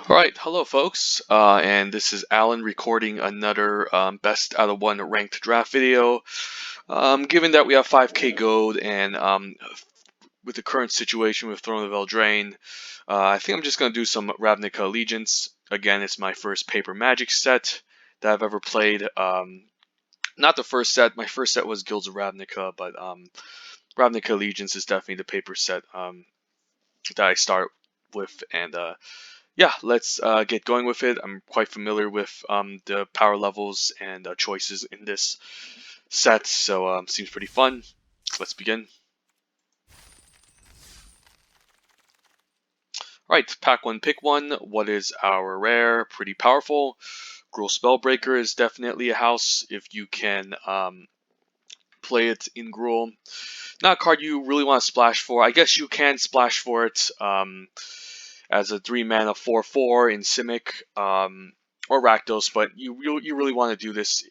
Alright, hello folks, and this is Alan recording another best out of one ranked draft video. Given that we have 5k gold and with the current situation with Throne of Eldraine, I think I'm just going to do some Ravnica Allegiance. Again, it's my first paper Magic set that I've ever played. Not the first set, my first set was Guilds of Ravnica, but Ravnica Allegiance is definitely the paper set that I start with, and yeah, let's get going with it. I'm quite familiar with the power levels and choices in this set, so seems pretty fun. Let's begin. Right, pack one, pick one. What is our rare? Pretty powerful. Gruul Spellbreaker is definitely a house if you can play it in Gruul. Not a card you really want to splash for. I guess you can splash for it as a 3-mana 4/4 in Simic or Rakdos, but you really want to do this.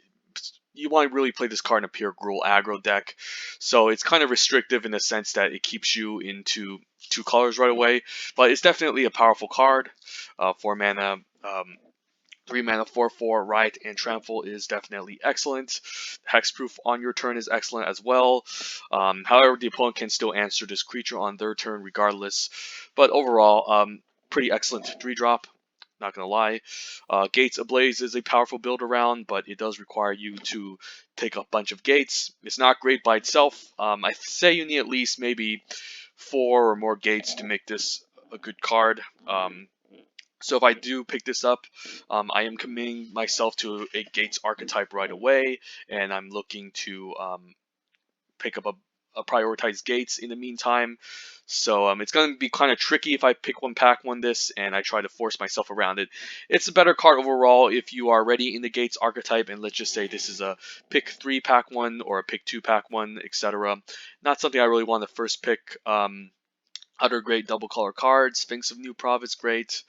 You want to really play this card in a pure Gruul aggro deck, so it's kind of restrictive in the sense that it keeps you into 2 colors right away, but it's definitely a powerful card. 4 mana, 3 mana 4/4 Riot and Trample is definitely excellent. Hexproof on your turn is excellent as well. However, the opponent can still answer this creature on their turn regardless. But overall, pretty excellent 3-drop. Not gonna lie. Gates Ablaze is a powerful build around, but it does require you to take a bunch of gates. It's not great by itself. I say you need at least maybe 4 or more gates to make this a good card. So if I do pick this up, I am committing myself to a Gates archetype right away, and I'm looking to pick up a prioritized Gates in the meantime. So it's going to be kind of tricky if I pick one, pack one this, and I try to force myself around it. It's a better card overall if you are already in the Gates archetype, and let's just say this is a pick 3, pack one, or a pick 2, pack one, etc. Not something I really want to first pick. Other great double color cards. Sphinx of New Prov is great.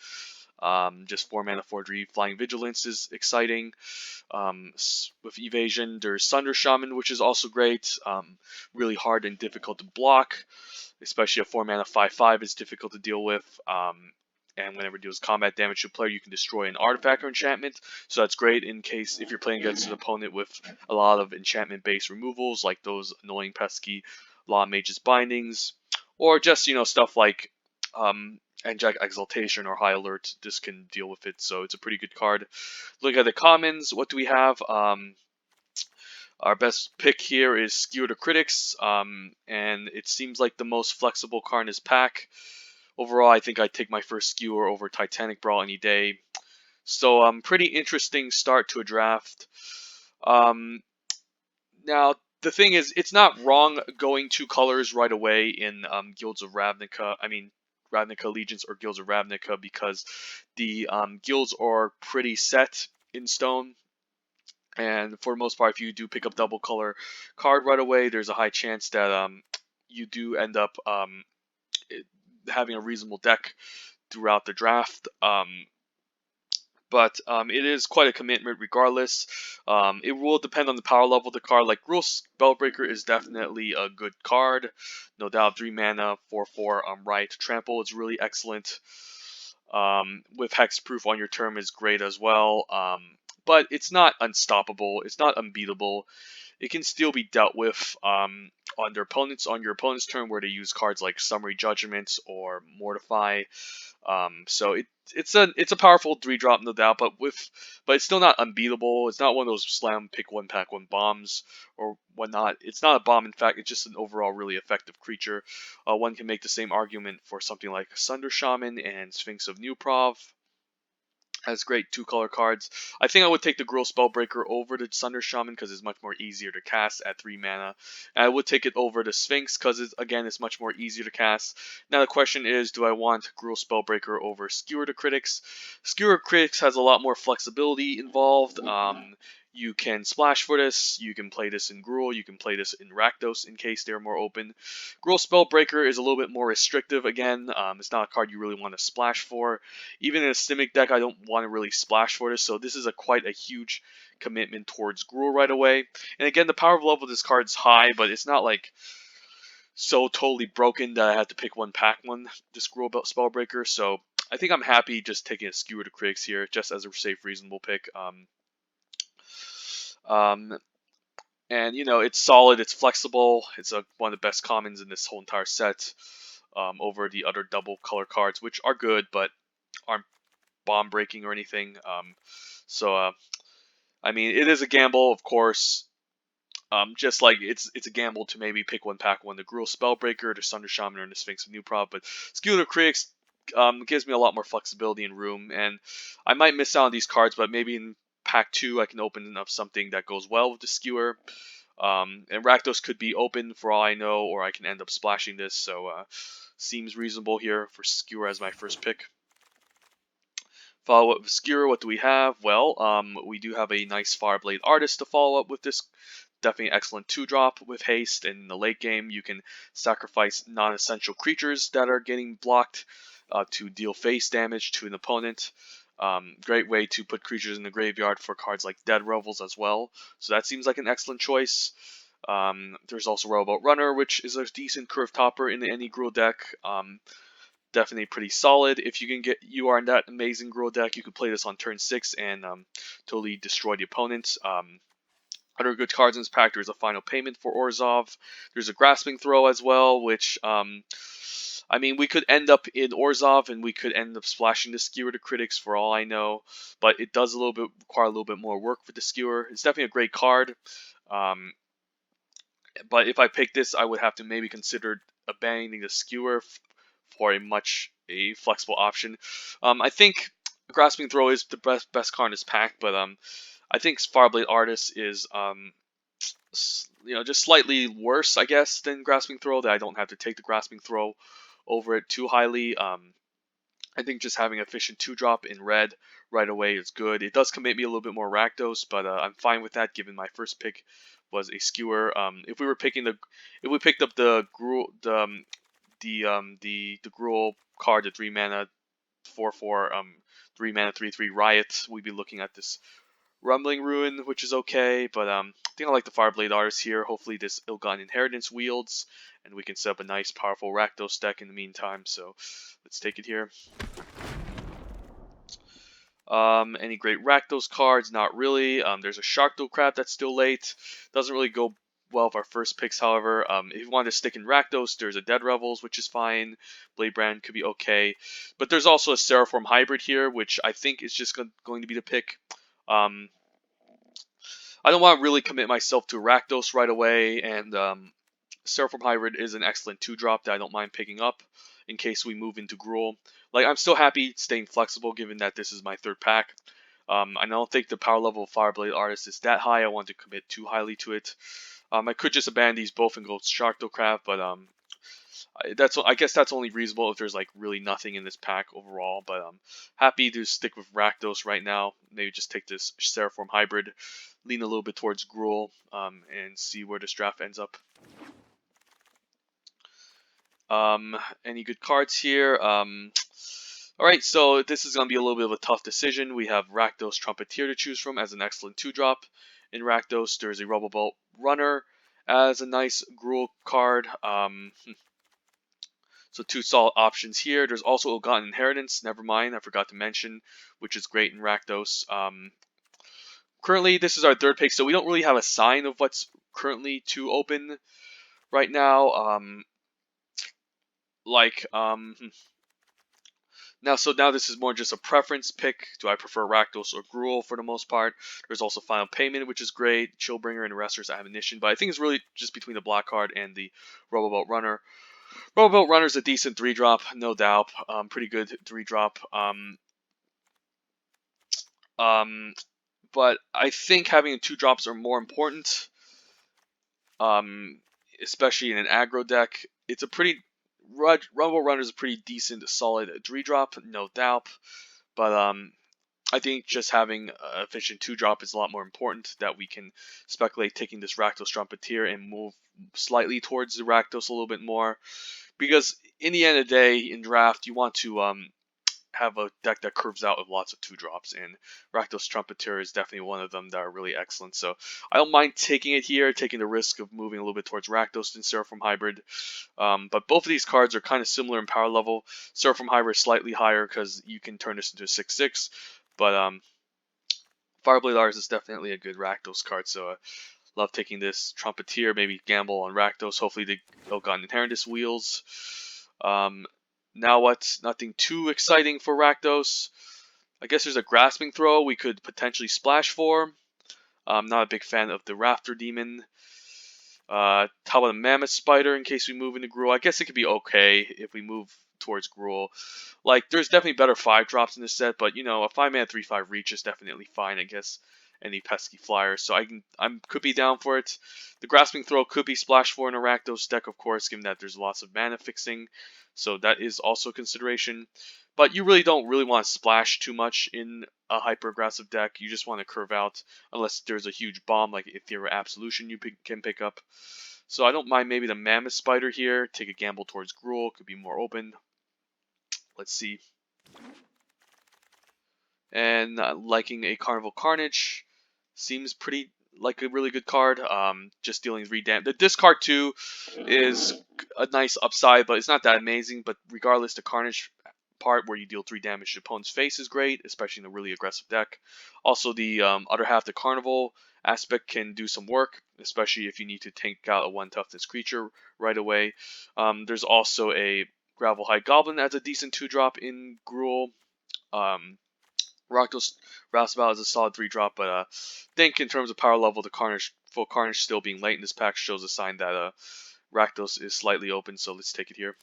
Just 4 mana 4/3 Flying Vigilance is exciting. With Evasion, there's Sunder Shaman, which is also great. Really hard and difficult to block, especially a 4 mana 5/5 is difficult to deal with. And whenever it deals combat damage to a player, you can destroy an artifact or enchantment. So that's great in case if you're playing against an opponent with a lot of enchantment-based removals, like those annoying pesky Law Mage's Bindings, or just stuff like Angelic Exaltation or High Alert. This can deal with it, so it's a pretty good card. Look at the commons. What do we have? Our best pick here is Skewer the Critics, and it seems like the most flexible card in this pack. Overall, I think I'd take my first Skewer over Titanic Brawl any day. So, pretty interesting start to a draft. Now, the thing is, it's not wrong going 2 colors right away in Guilds of Ravnica. I mean, Ravnica Allegiance or Guilds of Ravnica, because the guilds are pretty set in stone. And for the most part, if you do pick up double color card right away, there's a high chance that you do end up having a reasonable deck throughout the draft. But it is quite a commitment regardless. It will depend on the power level of the card. Like Gruul Spellbreaker is definitely a good card. No doubt, 3 mana, 4/4 Riot Trample is really excellent. With Hexproof on your turn is great as well. But it's not unstoppable. It's not unbeatable. It can still be dealt with on your opponent's turn, where they use cards like Summary Judgment or Mortify. So it's a powerful 3-drop, no doubt, but it's still not unbeatable. It's not one of those slam pick one, pack one bombs or whatnot. It's not a bomb, in fact. It's just an overall really effective creature. One can make the same argument for something like Sunder Shaman and Sphinx of New Prov. Has great 2-color cards. I think I would take the Gruul Spellbreaker over the Sunder Shaman because it's much more easier to cast at 3 mana. And I would take it over the Sphinx because, again, it's much more easier to cast. Now the question is, do I want Gruul Spellbreaker over Skewer the Critics? Skewer Critics has a lot more flexibility involved. You can splash for this, you can play this in Gruul, you can play this in Rakdos in case they're more open. Gruul Spellbreaker is a little bit more restrictive again. It's not a card you really want to splash for. Even in a Simic deck, I don't want to really splash for this, so this is quite a huge commitment towards Gruul right away. And again, the power level of this card is high, but it's not like so totally broken that I had to pick one, pack one, this Gruul Spellbreaker, so I think I'm happy just taking a Skewer to Critics here, just as a safe, reasonable pick. Um, and it's solid, it's flexible, it's one of the best commons in this whole entire set. Over the other double color cards, which are good but aren't bomb breaking or anything. So I mean, it is a gamble, of course. Just like it's a gamble to maybe pick one, pack one, the Gruul Spellbreaker, the Sunder Shaman, or the Sphinx of New Prop, but Skewer Critics gives me a lot more flexibility and room, and I might miss out on these cards, but maybe in pack 2 I can open up something that goes well with the Skewer. And Rakdos could be open for all I know, or I can end up splashing this, so seems reasonable here for Skewer as my first pick. Follow up with Skewer, what do we have? Well, we do have a nice Fireblade Artist to follow up with this. Definitely excellent 2-drop with haste, and in the late game you can sacrifice non-essential creatures that are getting blocked to deal face damage to an opponent. Great way to put creatures in the graveyard for cards like Dead Revels as well, so that seems like an excellent choice. There's also Rowboat Runner, which is a decent curve topper in any Gruul deck. Definitely pretty solid. If you are in that amazing Gruul deck, you can play this on turn 6 and totally destroy the opponent. Other good cards in this pack, there's a Final Payment for Orzhov. There's a Grasping Throw as well, which, I mean, we could end up in Orzhov and we could end up splashing the Skewer to Critics for all I know, but it does require a little bit more work with the Skewer. It's definitely a great card, but if I pick this, I would have to maybe consider abandoning the Skewer for a flexible option. I think Grasping Throw is the best card in this pack, but I think Fireblade Artist is just slightly worse, I guess, than Grasping Throw. That I don't have to take the Grasping Throw over it too highly. I think just having efficient 2-drop in red right away is good. It does commit me a little bit more Rakdos, but I'm fine with that given my first pick was a Skewer. If we picked up the Gruul, the Gruul card, the 3-mana 4/4 3-mana 3/3 Riot, we'd be looking at this Rumbling Ruin, which is okay, but I think I like the Fireblade Artist here. Hopefully this Ill-Gotten Inheritance wields, and we can set up a nice, powerful Rakdos deck in the meantime, so let's take it here. Any great Rakdos cards? Not really. There's a Sharkdo Crab that's still late. Doesn't really go well with our first picks, however. If you want to stick in Rakdos, there's a Dead Revels, which is fine. Blade Brand could be okay. But there's also a Seraphorm Hybrid here, which I think is just going to be the pick. I don't want to really commit myself to Rakdos right away, and Seraphorm Hybrid is an excellent 2-drop that I don't mind picking up in case we move into Gruul. Like, I'm still happy staying flexible given that this is my third pack. I don't think the power level of Fireblade Artist is that high. I want to commit too highly to it. I could just abandon these both and go Sharkdo Crab, but I guess that's only reasonable if there's like really nothing in this pack overall. But I'm happy to stick with Rakdos right now. Maybe just take this Seraphorm Hybrid, lean a little bit towards Gruul, and see where this draft ends up. Any good cards here? Alright, so this is going to be a little bit of a tough decision. We have Rakdos Trumpeteer to choose from as an excellent 2-drop. In Rakdos, there's a Rubble Runner as a nice Gruul card. So 2 solid options here. There's also Ill-Gotten Inheritance, never mind, I forgot to mention, which is great in Rakdos. Currently, this is our third pick, so we don't really have a sign of what's currently to open right now. Now this is more just a preference pick. Do I prefer Rakdos or Gruul for the most part? There's also Final Payment, which is great. Chillbringer and Arrester's Admonition, but I think it's really just between the black card and the Roboboat Runner. Roboboat Runner is a decent 3-drop, no doubt. Pretty good 3-drop. But I think having 2-drops are more important. Especially in an aggro deck. It's a pretty Rumble Runner is a pretty decent, solid 3-drop, no doubt. But I think just having an efficient 2-drop is a lot more important. That we can speculate taking this Rakdos Trumpeteer and move slightly towards the Rakdos a little bit more. Because in the end of the day, in draft, you want to have a deck that curves out with lots of 2-drops, and Rakdos Trumpeter is definitely one of them that are really excellent. So I don't mind taking it here, taking the risk of moving a little bit towards Rakdos and Seraphim Hybrid. But both of these cards are kind of similar in power level. Seraphim Hybrid is slightly higher because you can turn this into a 6/6, but Fireblade Artist is definitely a good Rakdos card, so love taking this Trumpeter, maybe gamble on Rakdos. Hopefully they'll got Inheritance Wheels. Now what? Nothing too exciting for Rakdos. I guess there's a Grasping Throw we could potentially splash for. I'm not a big fan of the Rafter Demon. How about a Mammoth Spider in case we move into Gruul? I guess it could be okay if we move towards Gruul. Like, there's definitely better 5-drops in this set, but, you know, a 5-mana 3/5 reach is definitely fine, I guess. Any pesky flyers, so I could be down for it. The Grasping Throw could be splash for an Rakdos deck, of course, given that there's lots of mana fixing, so that is also a consideration. But you really don't want to splash too much in a hyper aggressive deck. You just want to curve out, unless there's a huge bomb like Ethereal Absolution you can pick up. So I don't mind maybe the Mammoth Spider here. Take a gamble towards Gruul, could be more open. Let's see. And liking a Carnival Carnage. Seems pretty like a really good card. Just dealing 3 damage. The discard 2 is a nice upside, but it's not that amazing. But regardless, the Carnage part where you deal 3 damage to opponent's face is great, especially in a really aggressive deck. Also, the other half, the Carnival aspect, can do some work, especially if you need to take out a 1 toughness creature right away. There's also a Gravelhide Goblin as a decent 2-drop in Gruul. Rakdos Roustabout is a solid 3-drop, but I think in terms of power level, the full Carnage still being late in this pack shows a sign that Rakdos is slightly open, so let's take it here.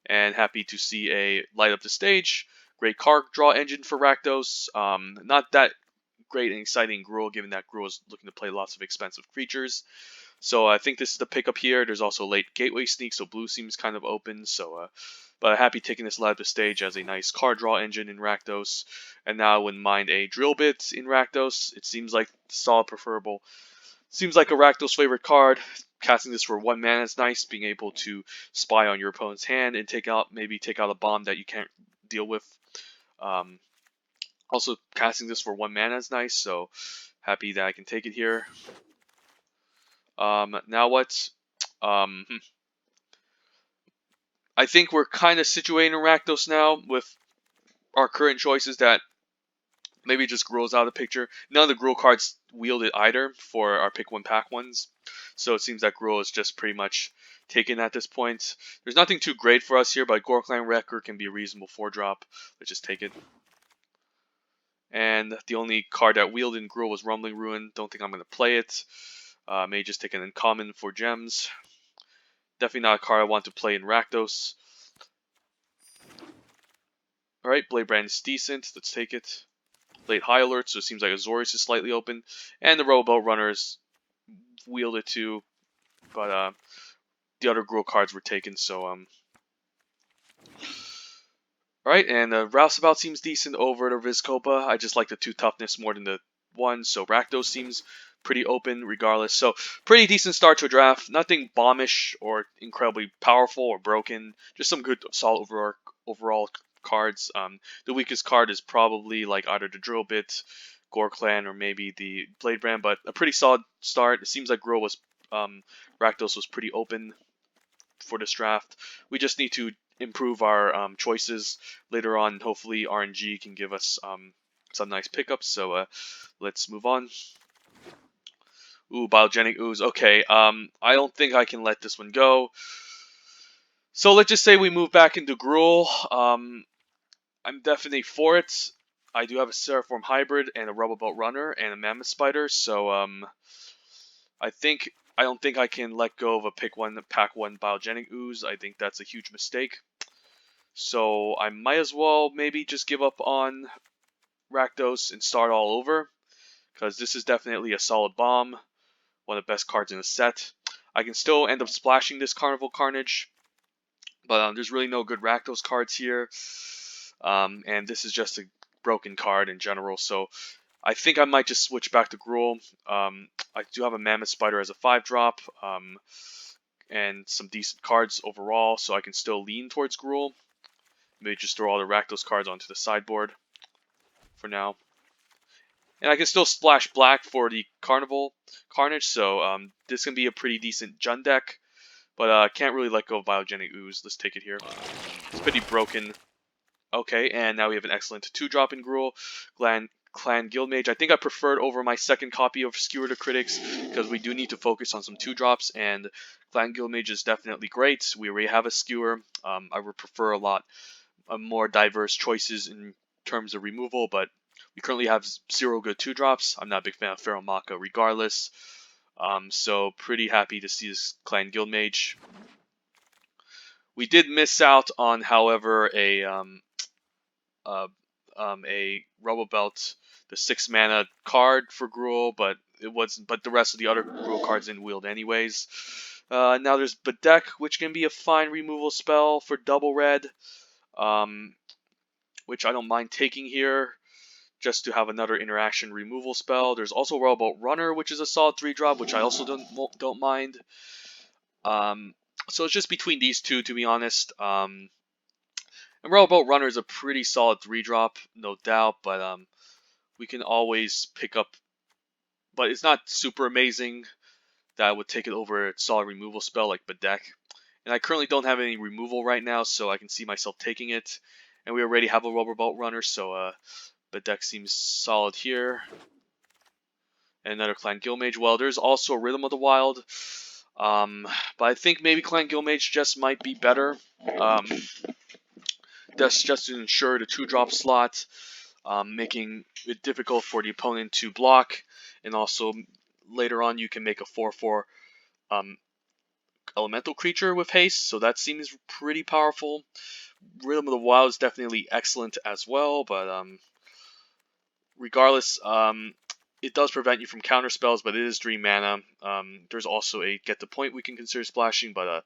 And happy to see a light up the stage. Great card draw engine for Rakdos. Not that great and exciting Gruul, given that Gruul is looking to play lots of expensive creatures. So I think this is the pickup here. There's also late Gateway Sneak, so blue seems kind of open. So, but happy taking this light up the stage as a nice card draw engine in Rakdos. And now I wouldn't mind a Drill Bit in Rakdos. It seems like solid preferable. Seems like a Rakdos favorite card. Casting this for 1 mana is nice. Being able to spy on your opponent's hand and maybe take out a bomb that you can't deal with. Also, casting this for 1 mana is nice. So happy that I can take it here. Now what? I think we're kind of situated in Rakdos now with our current choices that maybe just Gruul's out of the picture. None of the Gruul cards wielded either for our pick 1 pack ones. So it seems that Gruul is just pretty much taken at this point. There's nothing too great for us here, but Gorklang Wrecker can be a reasonable 4-drop. Let's just take it. And the only card that wielded in Gruul was Rumbling Ruin. Don't think I'm going to play it. May just take an uncommon for gems. Definitely not a card I want to play in Rakdos. Alright, Blade Brand is decent. Let's take it. Late High Alert, so it seems like Azorius is slightly open. And the Robo Runners wielded too. But the other Gruul cards were taken, so Alright, and Roustabout seems decent over the Vizkopa. I just like the 2 toughness more than the 1, so Rakdos seems pretty open regardless. So, pretty decent start to a draft. Nothing bombish or incredibly powerful or broken. Just some good, solid overall cards. The weakest card is probably like either the Drill Bit, Gorklan, or maybe the Blade Brand, but a pretty solid start. It seems like Rakdos was pretty open for this draft. We just need to improve our choices later on. Hopefully RNG can give us some nice pickups. So let's move on. Ooh, Biogenic Ooze. Okay, I don't think I can let this one go. So let's just say we move back into Gruul. I'm definitely for it. I do have a Seraphim Hybrid and a Rubberboat Runner and a Mammoth Spider. So I don't think I can let go of a pick 1, pack 1 Biogenic Ooze. I think that's a huge mistake. So I might as well maybe just give up on Rakdos and start all over. Because this is definitely a solid bomb. One of the best cards in the set. I can still end up splashing this Carnival Carnage. But there's really no good Rakdos cards here. And this is just a broken card in general. So I think I might just switch back to Gruul. I do have a Mammoth Spider as a 5-drop. And some decent cards overall. So I can still lean towards Gruul. Maybe just throw all the Rakdos cards onto the sideboard for now. And I can still splash black for the Carnival Carnage, so this can be a pretty decent Jund deck. But can't really let go of Biogenic Ooze. Let's take it here. It's pretty broken. Okay, and now we have an excellent 2-drop in Gruul. Clan Guildmage. I think I preferred over my second copy of Skewer the Critics because we do need to focus on some 2-drops, and Clan Guildmage is definitely great. We already have a Skewer. I would prefer a lot more diverse choices in terms of removal, but we currently have 0 good 2-drops. I'm not a big fan of Feral Maka regardless. So pretty happy to see this Clan Guildmage. We did miss out on, however, a Rubble Belt, the 6-mana card for Gruul, but it wasn't. But the rest of the other Gruul cards didn't wield anyways. Now there's Bedeck, which can be a fine removal spell for double red, which I don't mind taking here, just to have another interaction removal spell. There's also Rowboat Runner, which is a solid 3-drop, which I also don't mind. So it's just between these two, to be honest. And Rowboat Runner is a pretty solid 3-drop, no doubt, but we can always pick up. But it's not super amazing that I would take it over a solid removal spell like Bedeck. And I currently don't have any removal right now, so I can see myself taking it. And we already have a Rowboat Runner, so Bedeck seems solid here. And another Clan Guildmage. Well, there's also Rhythm of the Wild. But I think maybe Clan Guildmage just might be better. That's just to ensure the 2-drop slot, making it difficult for the opponent to block. And also, later on, you can make a 4/4 elemental creature with haste, so that seems pretty powerful. Rhythm of the Wild is definitely excellent as well, but regardless, it does prevent you from counter spells, but it is 3 mana. There's also a Get the Point we can consider splashing, but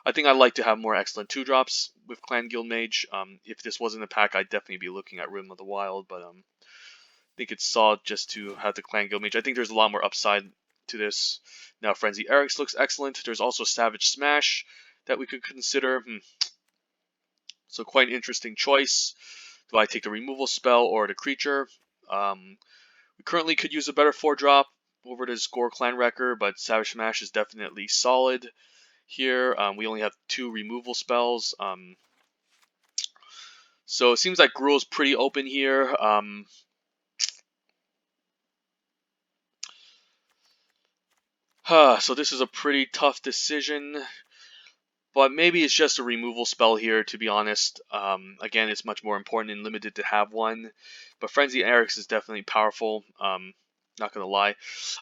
I think I'd like to have more excellent 2-drops with Clan Guildmage. If this wasn't a pack, I'd definitely be looking at Rhythm of the Wild, but I think it's solid just to have the Clan Guildmage. I think there's a lot more upside to this. Now Frenzy Eric's looks excellent. There's also Savage Smash that we could consider. So quite an interesting choice. Do I take the removal spell or the creature? We currently could use a better 4-drop over this Gore Clan Wrecker, but Savage Smash is definitely solid here. We only have 2 removal spells. So it seems like Gruul's pretty open here. So this is a pretty tough decision. But maybe it's just a removal spell here, to be honest. Again, it's much more important and limited to have one. But Frenzy Eric's is definitely powerful. Not gonna lie.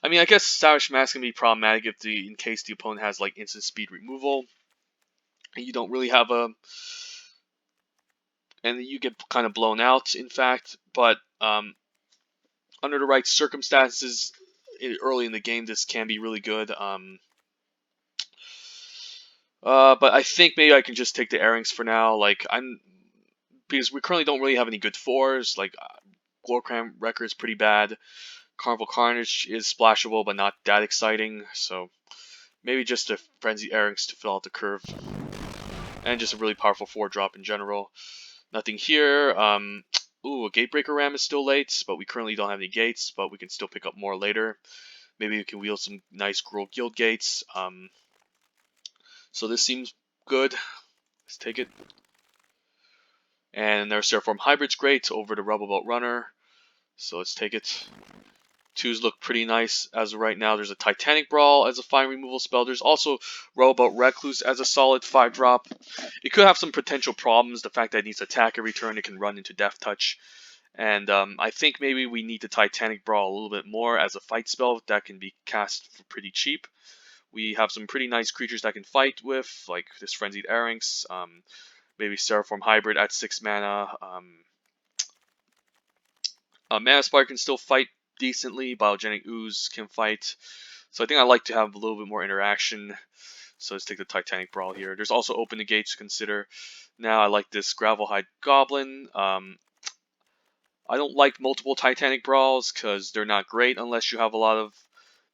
I mean, I guess Savage Smash can be problematic if in case the opponent has like instant speed removal, and you don't really have and you get kind of blown out. In fact, but under the right circumstances, early in the game, this can be really good. But I think maybe I can just take the Airings for now. Because we currently don't really have any good 4s. Like Gore Clan Wrecker is pretty bad. Carnival Carnage is splashable, but not that exciting. So maybe just a Frenzy Airings to fill out the curve, and just a really powerful 4-drop in general. Nothing here. Ooh, a Gatebreaker Ram is still late, but we currently don't have any gates. But we can still pick up more later. Maybe we can wield some nice Gruul Guild gates. So this seems good. Let's take it. And their Seraphim Hybrid's great over the Rubbleboat Runner. So let's take it. 2s look pretty nice as of right now. There's a Titanic Brawl as a fine removal spell. There's also Rowboat Recluse as a solid 5-drop. It could have some potential problems. The fact that it needs attack every turn, it can run into Death Touch. And I think maybe we need the Titanic Brawl a little bit more as a fight spell that can be cast for pretty cheap. We have some pretty nice creatures that can fight with, like this Frenzied Airings, maybe Seraphim Hybrid at 6 mana. Mana Spark can still fight decently. Biogenic Ooze can fight. So I think I like to have a little bit more interaction. So let's take the Titanic Brawl here. There's also Open the Gates to consider. Now I like this Gravelhide Goblin. I don't like multiple Titanic Brawls because they're not great unless you have a lot of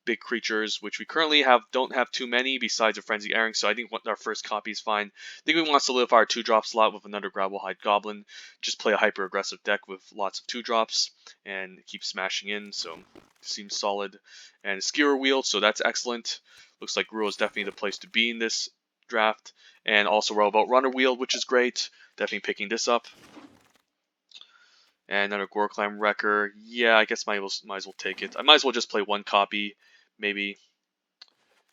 big creatures, which we currently don't have too many besides a Frenzy Airing, so I think our first copy is fine. I think we want to solidify our 2-drop slot with another Gravelhide Goblin. Just play a hyper-aggressive deck with lots of 2-drops and keep smashing in, so seems solid. And Skewer Wheel, so that's excellent. Looks like Gruul is definitely the place to be in this draft. And also Rowboat Runner Wheel, which is great. Definitely picking this up. And another Gorklam Wrecker. Yeah, I guess might as well take it. I might as well just play one copy, maybe.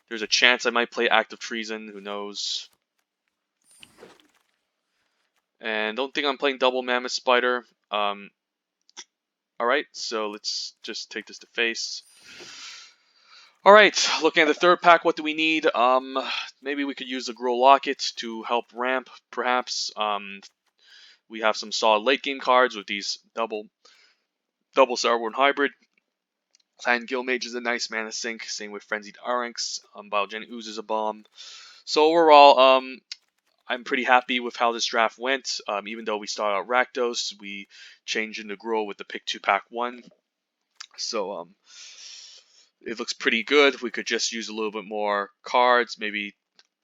There's a chance I might play Act of Treason, who knows. And don't think I'm playing double Mammoth Spider. Alright, so let's just take this to face. Alright, looking at the third pack, what do we need? Maybe we could use the Gruul Locket to help ramp, perhaps. We have some solid late game cards with these double Sourborn Hybrid. Clan Guildmage is a nice mana sink. Same with Frenzied Aranx. Biogenic Ooze is a bomb. So overall, I'm pretty happy with how this draft went. Even though we started out Rakdos, we changed into Gruul with the pick 2 pack 1. So it looks pretty good. We could just use a little bit more cards, maybe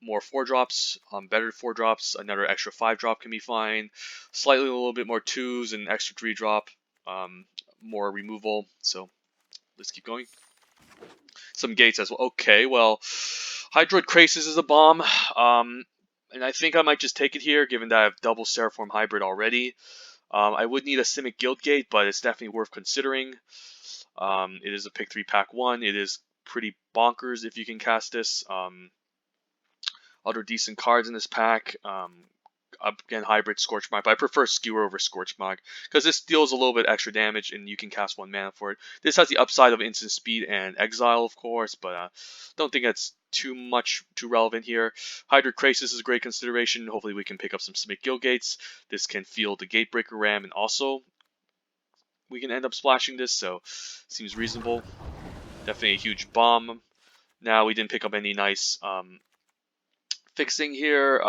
more 4-drops, better 4-drops. Another extra 5-drop can be fine. Slightly a little bit more 2s and extra 3-drop, more removal. So let's keep going. Some gates as well. Okay, well, Hydroid Krasis is a bomb. And I think I might just take it here, given that I have double Seraphorm Hybrid already. I would need a Simic Guild Gate, but it's definitely worth considering. It is a pick 3 pack 1. It is pretty bonkers if you can cast this. Other decent cards in this pack. Again, Hybrid Scorchmark, but I prefer Skewer over Scorchmark because this deals a little bit extra damage and you can cast 1 mana for it. This has the upside of instant speed and exile, of course, but don't think that's too relevant here. Hydroid Krasis is a great consideration. Hopefully we can pick up some Simic Guild Gates. This can field the Gatebreaker Ram, and also we can end up splashing this, so seems reasonable. Definitely a huge bomb. Now we didn't pick up any nice fixing here.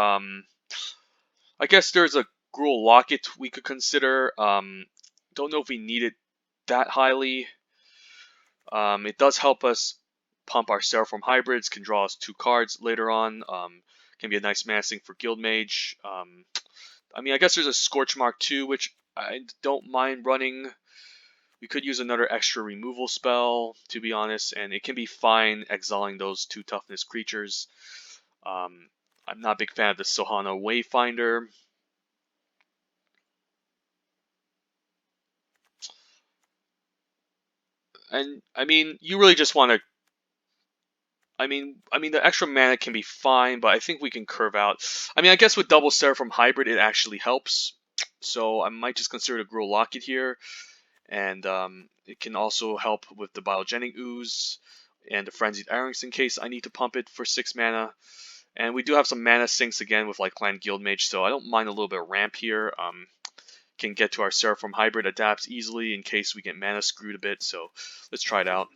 I guess there's a Gruul Locket we could consider. Don't know if we need it that highly. It does help us pump our Seraphorm Hybrids, can draw us 2 cards later on. Can be a nice mana sink for Guildmage. I mean, I guess there's a Scorchmark too, which I don't mind running. We could use another extra removal spell, to be honest, and it can be fine exiling those 2 toughness creatures. I'm not a big fan of the Sohana Wayfinder. And I mean, you really just want to. I mean, the extra mana can be fine, but I think we can curve out. I mean, I guess with double Seraphim Hybrid, it actually helps. So I might just consider the Gruul Locket here, and it can also help with the Biogenic Ooze and the Frenzied Aranx in case I need to pump it for 6 mana. And we do have some mana sinks again with like Clan Guildmage, so I don't mind a little bit of ramp here. Can get to our Seraphim Hybrid, adapts easily in case we get mana screwed a bit, so let's try it out.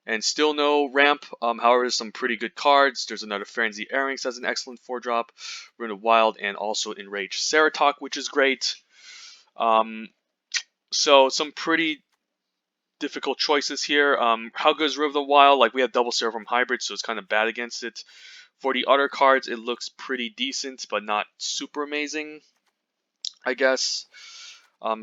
And still no ramp, however, there's some pretty good cards. There's another Frenzy Aranx as an excellent 4-drop, Rune of Wild, and also Enraged Ceratok, which is great. So some pretty difficult choices here. How good is River of the Wild? Like, we have double Seraphim Hybrid, so it's kind of bad against it. For the other cards, it looks pretty decent, but not super amazing, I guess.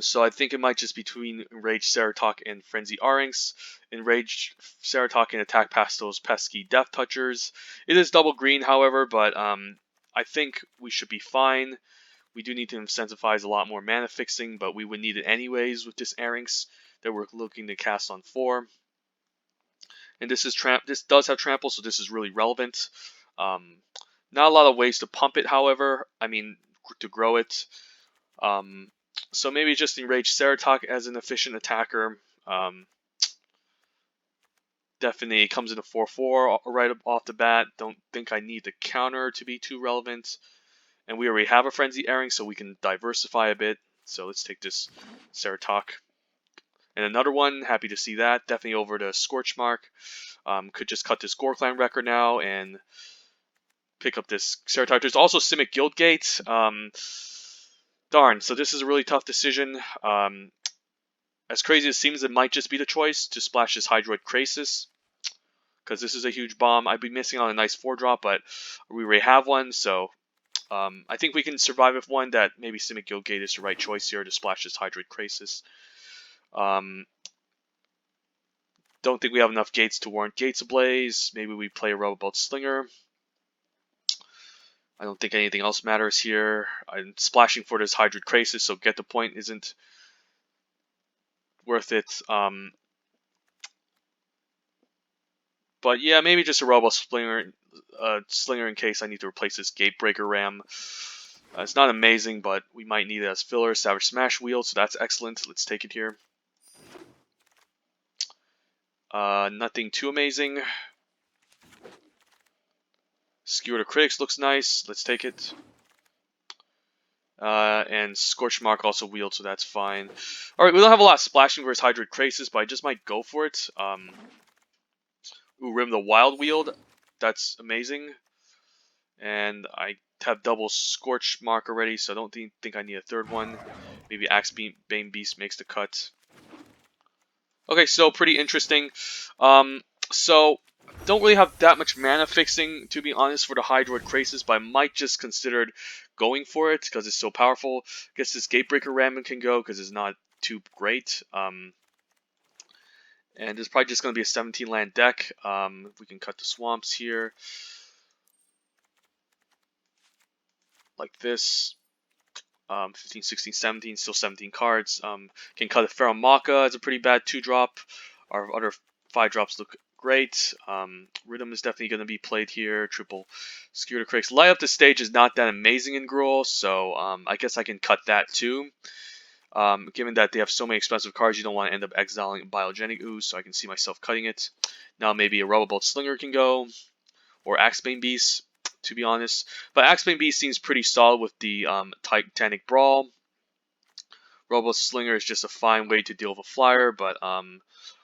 So I think it might just be between Enraged Ceratok and Frenzy Aranx. Enraged Ceratok can attack past those pesky Death Touchers. It is double green, however, but I think we should be fine. We do need to incentivize a lot more mana fixing, but we would need it anyways with this Aranx that we're looking to cast on 4. And this does have trample, so this is really relevant. Not a lot of ways to pump it, however. I mean, to grow it. So maybe just Enraged Ceratok as an efficient attacker. Definitely comes in a 4/4 right off the bat. Don't think I need the counter to be too relevant. And we already have a Frenzy Airing, so we can diversify a bit. So let's take this Ceratok. And another one, happy to see that. Definitely over to Scorchmark. Could just cut this Gorklan Wrecker now and pick up this Ceratok. There's also Simic Guildgate. Darn, so this is a really tough decision. as crazy as it seems, it might just be the choice to splash this hydroid Krasis, because this is a huge bomb. I'd be missing on a nice 4-drop, but we already have one, so I think we can survive with one. That maybe Simic Guildgate is the right choice here to splash this hydroid Krasis. Don't think we have enough gates to warrant Gates Ablaze. Maybe we play a Rubberbolt Slinger. I don't think anything else matters here. I'm splashing for this hydroid Krasis, so get the point isn't worth it. But yeah, maybe just a Rubberbolt Slinger in case I need to replace this Gatebreaker Ram. It's not amazing, but we might need it as filler. Savage Smash Wheel, so that's excellent. Let's take it here. Nothing too amazing. Skewer to Critics looks nice. Let's take it. And Scorch Mark also wheeled, so that's fine. Alright, we don't have a lot of splashing versus Hydroid Krasis, but I just might go for it. Ooh, Rim the Wild Wield. That's amazing. And I have double Scorch Mark already, so I don't think I need a third one. Maybe Axe Bane Beast makes the cut. Okay, so pretty interesting. So don't really have that much mana fixing, to be honest, for the Hydroid Krasis, but I might just consider going for it because it's so powerful. I guess this Gatebreaker Ramen can go because it's not too great. And it's probably just going to be a 17 land deck. We can cut the swamps here. Like this. 15, 16, 17, still 17 cards. Can cut a Pheromocha as a pretty bad 2-drop. Our other 5-drops look great. Rhythm is definitely going to be played here. Triple Skewer to Critics. Light Up the Stage is not that amazing in Gruul, so I guess I can cut that too. Given that they have so many expensive cards, you don't want to end up exiling Biogenic Ooze, so I can see myself cutting it. Now maybe a Rubberbolt Slinger can go, or Axebane Beast, to be honest. But Axebane Beast seems pretty solid with the Titanic Brawl. Rubberbolt Slinger is just a fine way to deal with a flyer, but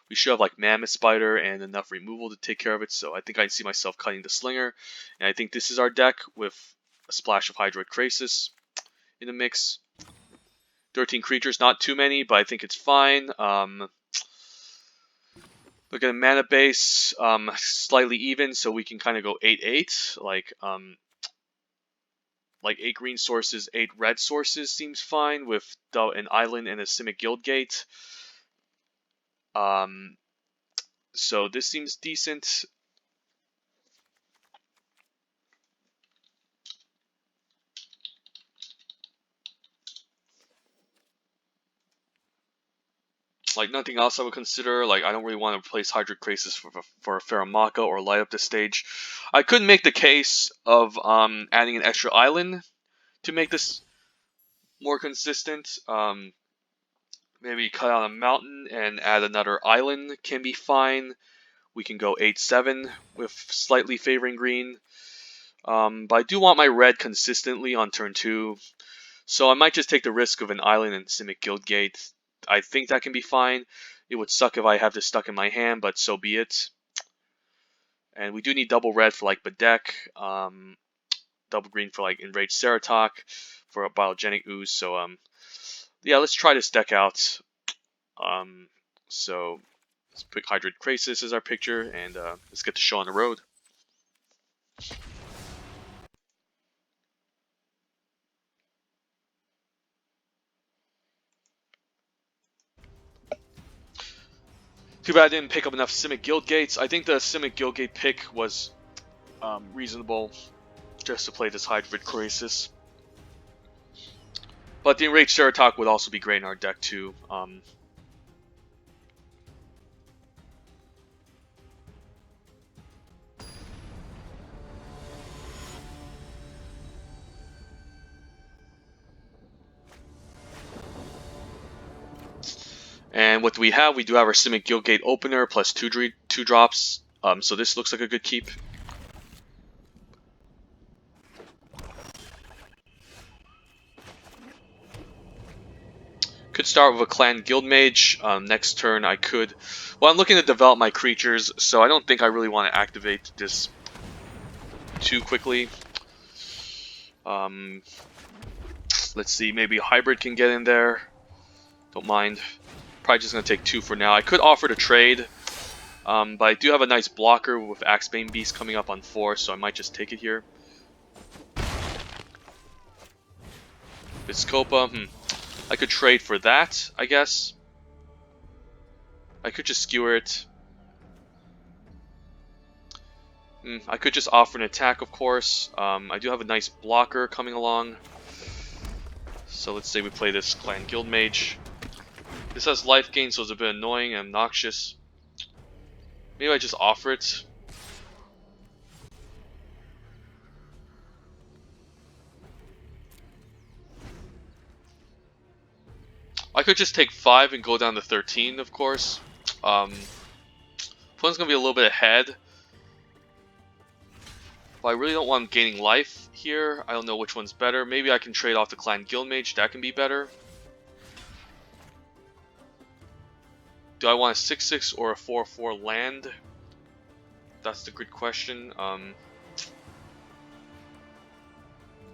we should have like Mammoth Spider and enough removal to take care of it, so I think I see myself cutting the Slinger. And I think this is our deck with a splash of Hydroid Krasis in the mix. 13 creatures, not too many, but I think it's fine. Look at the mana base, slightly even, so we can kind of go 8-8, like 8 green sources, 8 red sources seems fine with an island and a Simic Guildgate. So this seems decent. Like nothing else I would consider. Like I don't really want to replace Hydroid Krasis for a Pheromocha or light up the stage. I could make the case of adding an extra island to make this more consistent. Maybe cut out a mountain and add another island can be fine. We can go 8-7 with slightly favoring green. But I do want my red consistently on turn 2. So I might just take the risk of an island and Simic Guildgate. I think that can be fine. It would suck if I have this stuck in my hand, but so be it. And we do need double red for like Bedeck. Double green for like Enraged Ceratok. For a Biogenic Ooze. So yeah, let's try this deck out. So let's pick Hydroid Krasis as our picture, and let's get the show on the road. Too bad I didn't pick up enough Simic Guildgates. I think the Simic Guildgate pick was reasonable just to play this Hydroid Krasis. But the Enraged Ceratok would also be great in our deck too. And what do we have? We do have our Simic Guildgate opener plus 2 drops. So this looks like a good keep. Could start with a Clan Guildmage. Next turn I could... Well, I'm looking to develop my creatures, so I don't think I really want to activate this too quickly. Let's see, maybe a Hybrid can get in there. Don't mind. Probably just going to take 2 for now. I could offer to trade, but I do have a nice blocker with Axebane Beast coming up on 4, so I might just take it here. Viscopa, I could trade for that, I guess. I could just skewer it. I could just offer an attack, of course. I do have a nice blocker coming along. So let's say we play this Clan Guild Mage. This has life gain, so it's a bit annoying and obnoxious. Maybe I just offer it. I could just take 5 and go down to 13, of course. Opponent's going to be a little bit ahead. But I really don't want him gaining life here. I don't know which one's better. Maybe I can trade off the Clan Guild Mage. That can be better. Do I want a 6/6 or a 4/4 land? That's the good question.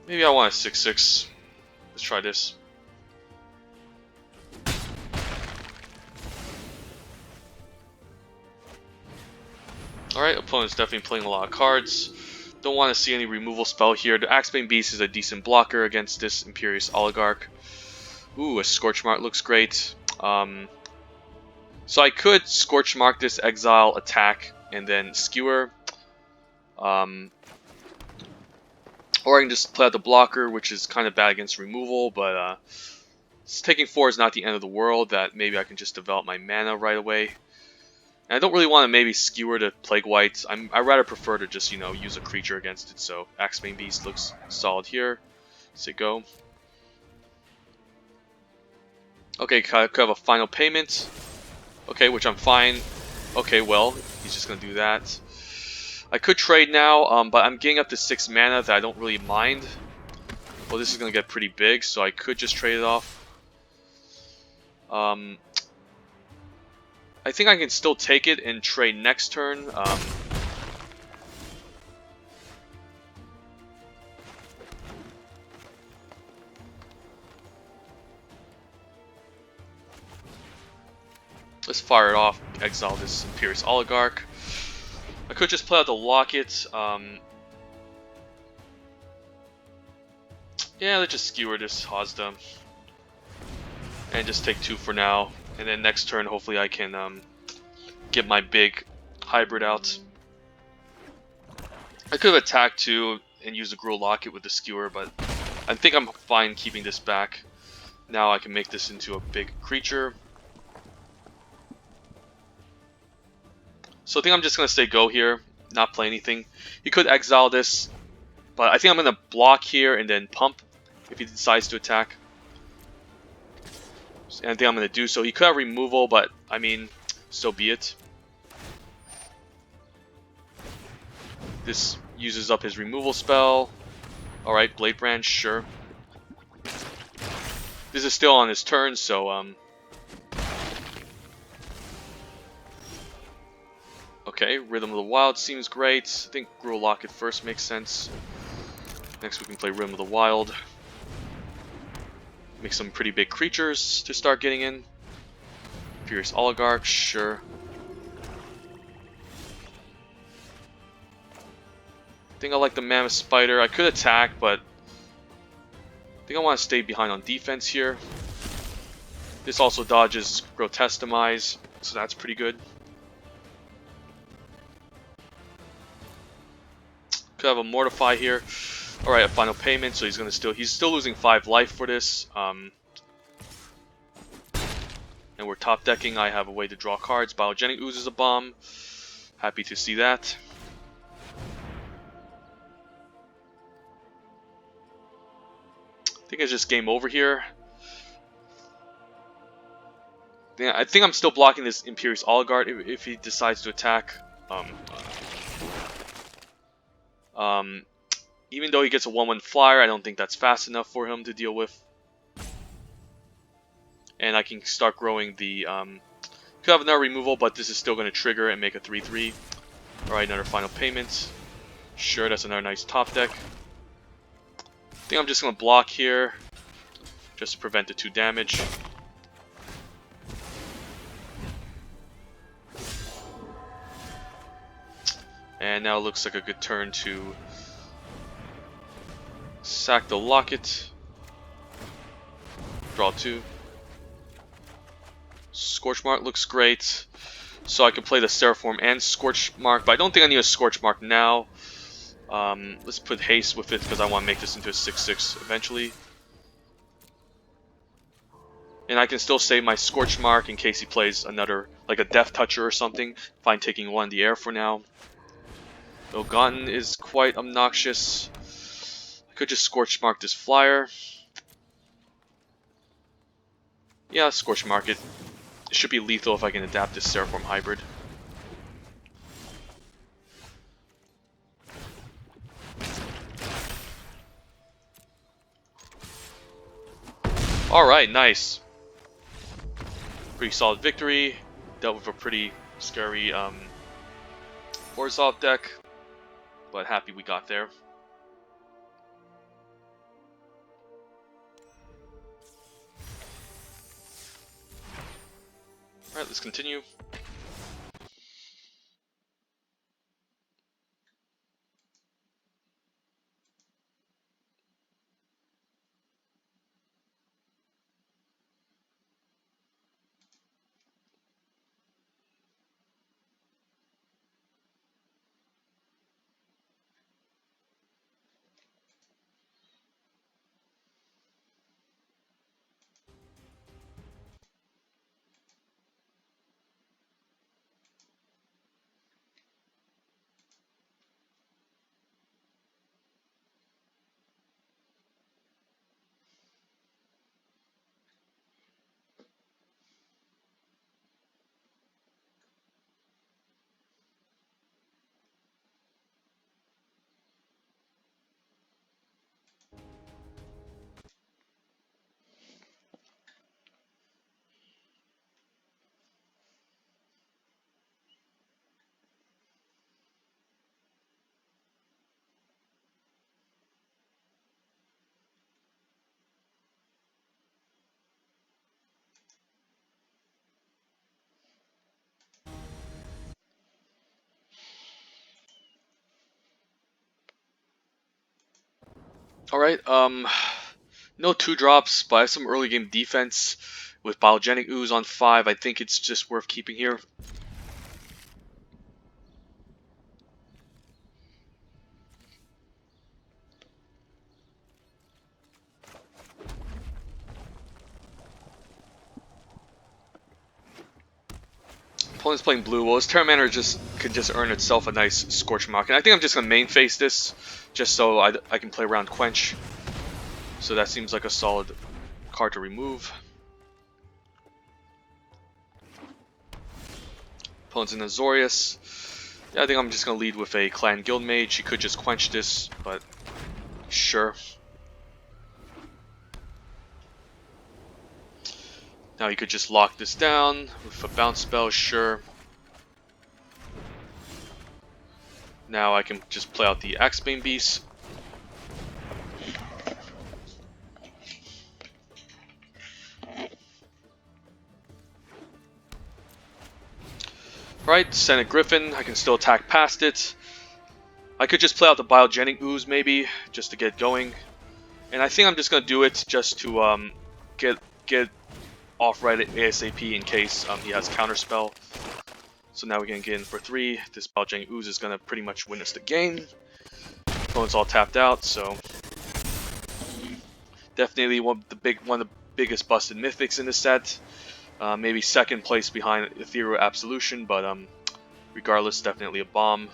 Maybe I want a 6/6. Let's try this. Alright, opponent's definitely playing a lot of cards. Don't want to see any removal spell here. The Axebane Beast is a decent blocker against this Imperious Oligarch. Ooh, a Scorch Mark looks great. So I could Scorch Mark this, exile, attack, and then skewer. Or I can just play out the blocker, which is kind of bad against removal, but taking 4 is not the end of the world. That maybe I can just develop my mana right away. And I don't really want to maybe skewer to Plague White. I rather prefer to just, you know, use a creature against it. So Axebane Beast looks solid here. Say go. Okay, could have a final payment. Okay, which I'm fine. Okay, well, he's just going to do that. I could trade now, but I'm getting up to 6 mana that I don't really mind. Well, this is going to get pretty big, so I could just trade it off. I think I can still take it and trade next turn. Let's fire it off, exile this Imperious Oligarch. I could just play out the Locket. Yeah, let's just skewer this Hazda. And just take 2 for now. And then next turn, hopefully I can get my big hybrid out. I could have attacked too and used the Gruul Locket with the skewer, but I think I'm fine keeping this back. Now I can make this into a big creature. So I think I'm just going to say go here, not play anything. He could exile this, but I think I'm going to block here and then pump if he decides to attack. And I think I'm going to do so. He could have removal, but I mean, so be it. This uses up his removal spell. Alright, Blade Branch, sure. This is still on his turn, so okay, Rhythm of the Wild seems great. I think Gruul Locket first makes sense. Next we can play Rhythm of the Wild. Make some pretty big creatures to start getting in. Furious Oligarch, sure. I think I like the Mammoth Spider. I could attack, but I think I want to stay behind on defense here. This also dodges Grotesque Demise, so that's pretty good. Could have a Mortify here. Alright, a final payment, so he's still losing 5 life for this. And we're top decking. I have a way to draw cards. Biogenic Ooze is a bomb. Happy to see that. I think it's just game over here. I think I'm still blocking this Imperious Oligarch if he decides to attack. Even though he gets a 1/1 flyer, I don't think that's fast enough for him to deal with. And I can start growing the... could have another removal, but this is still going to trigger and make a 3/3. Alright, another final payment. Sure, that's another nice top deck. I think I'm just going to block here, just to prevent the 2 damage. And now it looks like a good turn to sack the locket. Draw 2. Scorch Mark looks great. So I can play the Seraphorm and Scorch Mark, but I don't think I need a Scorch Mark now. Let's put haste with it because I want to make this into a 6/6 eventually. And I can still save my Scorch Mark in case he plays another, like a Death Toucher or something, if I'm taking one in the air for now. Though Gotten is quite obnoxious. I could just Scorch Mark this flyer. Yeah, Scorch Mark it. It should be lethal if I can adapt this Seraphorm hybrid. Alright, nice. Pretty solid victory. Dealt with a pretty scary Orzhov deck, but happy we got there. Alright, let's continue. Alright, no 2-drops, but I have some early game defense with Biogenic Ooze on 5. I think it's just worth keeping here. Opponent's playing blue. Well, his Terramander can just earn itself a nice Scorch Mark. And I think I'm just going to main face this, just so I can play around Quench. So that seems like a solid card to remove. Opponent's in Azorius. Yeah, I think I'm just going to lead with a Clan Guild Mage. He could just Quench this, but sure. Now you could just lock this down with a bounce spell, sure. Now I can just play out the Axebane Beast. Right, Senate Griffin, I can still attack past it. I could just play out the Biogenic Ooze maybe, just to get going. And I think I'm just going to do it just to get off right ASAP in case he has Counterspell. So now we can get in for 3. This Biogenic Ooze is going to pretty much win us the game. Opponent's all tapped out, so definitely one of the biggest busted mythics in the set. Maybe second place behind Ethereal Absolution, but regardless, definitely a bomb.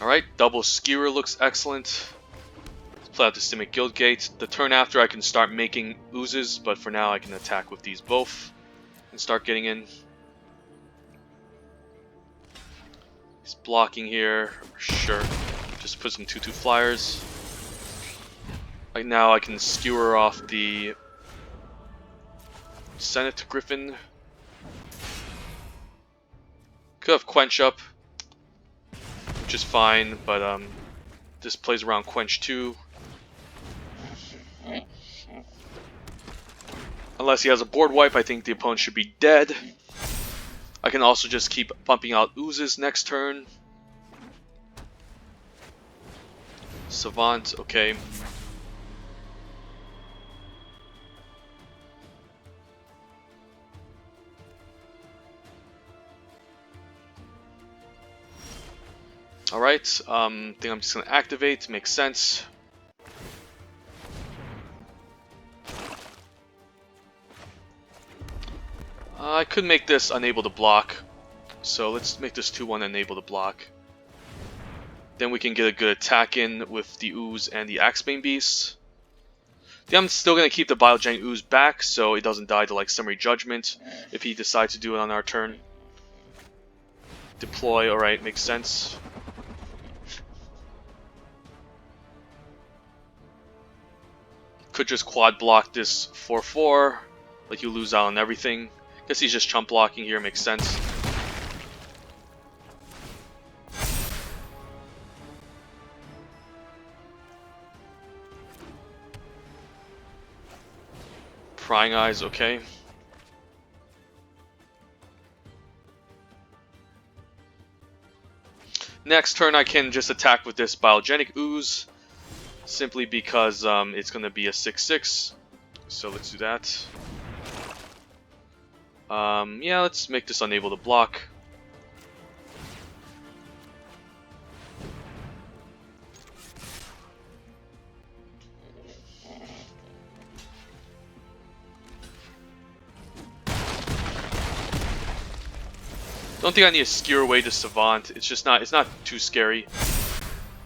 Alright, double Skewer looks excellent. Let's play out the Simic Guildgate. The turn after I can start making oozes, but for now I can attack with these both and start getting in. He's blocking here, sure. Just put some 2/2 flyers. Right now I can skewer off the Senate Griffin. Could have Quench up, which is fine, but This plays around Quench 2. Unless he has a board wipe, I think the opponent should be dead. I can also just keep pumping out Oozes next turn. Savant, okay. Alright, think I'm just going to activate, makes sense. I could make this unable to block, so let's make this 2-1 unable to block. Then we can get a good attack in with the Ooze and the Axebane Beast. I'm still going to keep the Biogenic Ooze back so it doesn't die to like Summary Judgment if he decides to do it on our turn. Deploy, alright, makes sense. Could just quad block this 4-4, like you lose out on everything. Guess he's just chump blocking here, makes sense. Prying Eyes, okay. Next turn I can just attack with this Biogenic Ooze, simply because it's going to be a 6-6. So let's do that. Yeah, let's make this unable to block. Don't think I need to skewer away the Savant. It's not too scary.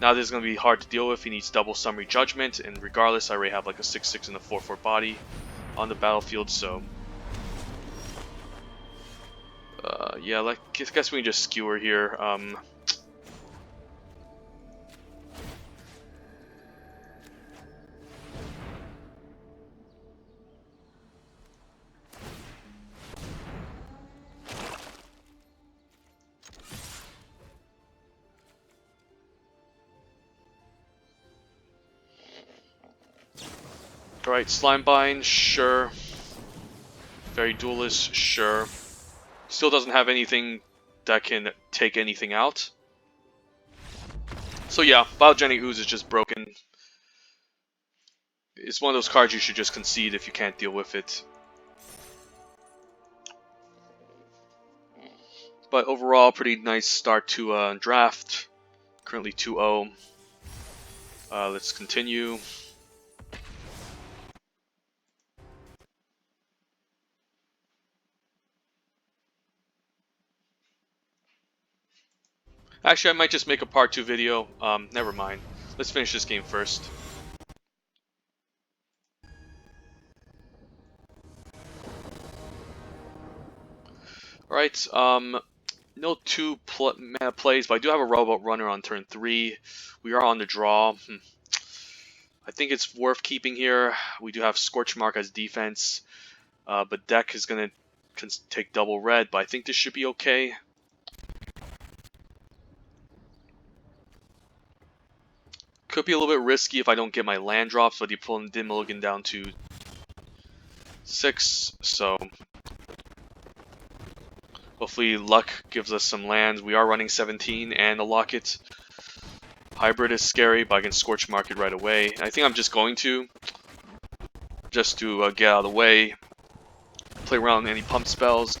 Now this is going to be hard to deal with. He needs double Summary Judgment, and regardless, I already have like a 6-6 and a 4-4 body on the battlefield, so yeah, like I guess we can just skewer here. Alright, Slimebind, sure. Very Duelist, sure. Still doesn't have anything that can take anything out. So yeah, Biogenic Ooze is just broken. It's one of those cards you should just concede if you can't deal with it. But overall, pretty nice start to draft. Currently 2-0. Let's continue. Actually, I might just make a part 2 video. Never mind. Let's finish this game first. Alright, no two mana plays, but I do have a Robot Runner on turn 3. We are on the draw. I think it's worth keeping here. We do have Scorch Mark as defense, but deck is going to take double red, but I think this should be okay. Could be a little bit risky if I don't get my land drops, but the opponent did mulligan down to 6, so hopefully luck gives us some lands. We are running 17 and a Locket. Hybrid is scary, but I can Scorch Mark it right away. I think I'm just going to, just to get out of the way, play around any pump spells.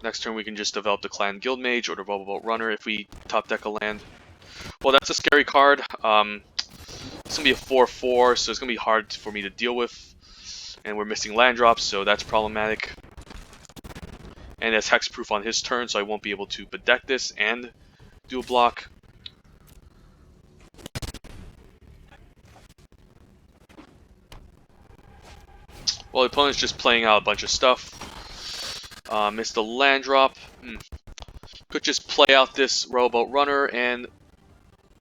Next turn we can just develop the Clan Guild Mage or the Robot Runner if we top deck a land. Well, that's a scary card. It's going to be a 4-4, so it's going to be hard for me to deal with. And we're missing land drops, so that's problematic. And it's hexproof on his turn, so I won't be able to bedeck this and do a block. Well, the opponent's just playing out a bunch of stuff. Missed the land drop. Could just play out this Robot Runner and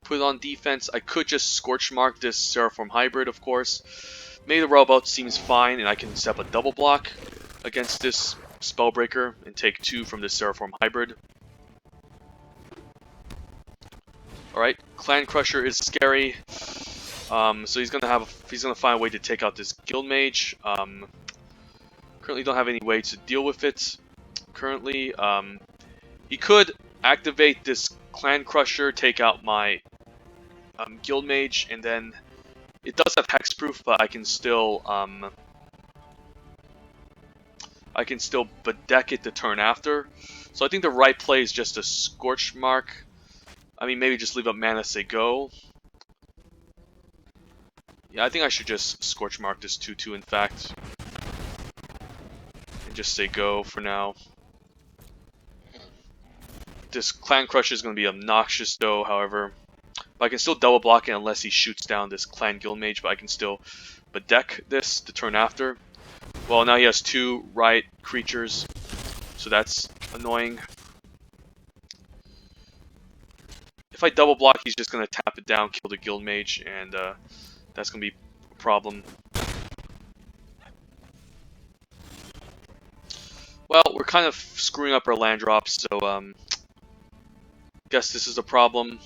put it on defense. I could just Scorch Mark this Seraphim Hybrid, of course. Maybe the Robot seems fine, and I can set up a double block against this Spellbreaker and take 2 from this Seraphim Hybrid. Clan Crusher is scary. So he's gonna find a way to take out this Guild Mage. Currently don't have any way to deal with it. Currently, he could activate this Clan Crusher, take out my Guild Mage, and then it does have hexproof, but I can still bedeck it the turn after. So I think the right play is just a Scorch Mark. I mean, maybe just leave up mana, say go. Yeah, I think I should just Scorch Mark this 2/2 in fact. And just say go for now. This Clan Crusher is going to be obnoxious though, however. But I can still double block it unless he shoots down this Clan Guild Mage, but I can still bedeck this the turn after. Well, now he has 2 riot creatures, so that's annoying. If I double block, he's just going to tap it down, kill the Guild Mage, and that's going to be a problem. Well, we're kind of screwing up our land drops, so guess this is a problem.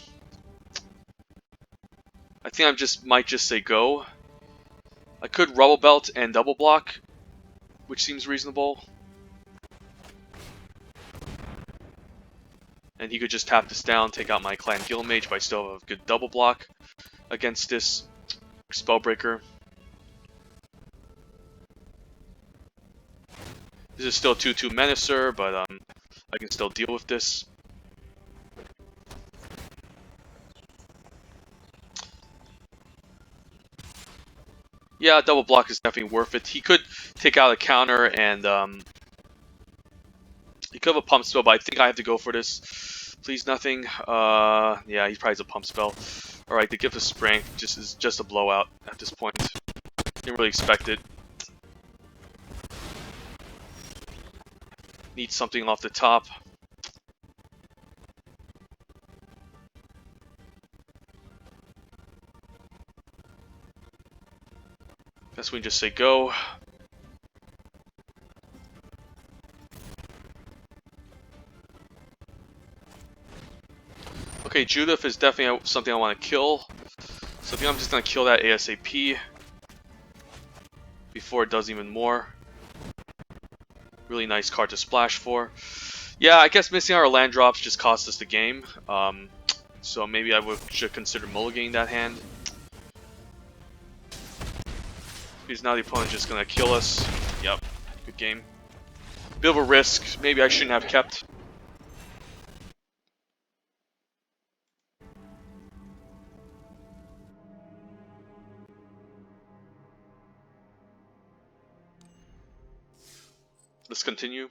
I think might just say go. I could Rubble Belt and double block, which seems reasonable. And he could just tap this down, take out my Clan Guild Mage, but I still have a good double block against this Spellbreaker. This is still 2/2 Menacer, but I can still deal with this. Yeah, double block is definitely worth it. He could take out a counter and he could have a pump spell, but I think I have to go for this. Please nothing. Yeah, he probably has a pump spell. Alright, the Gift of Strength is just a blowout at this point. Didn't really expect it. Need something off the top. Guess we can just say go. Okay, Judith is definitely something I want to kill. So I think I'm just going to kill that ASAP. Before it does even more. Really nice card to splash for. Yeah, I guess missing our land drops just cost us the game. So maybe I should consider mulliganing that hand. Because now the opponent's just going to kill us. Yep, good game. Bit of a risk. Maybe I shouldn't have kept. Let's continue.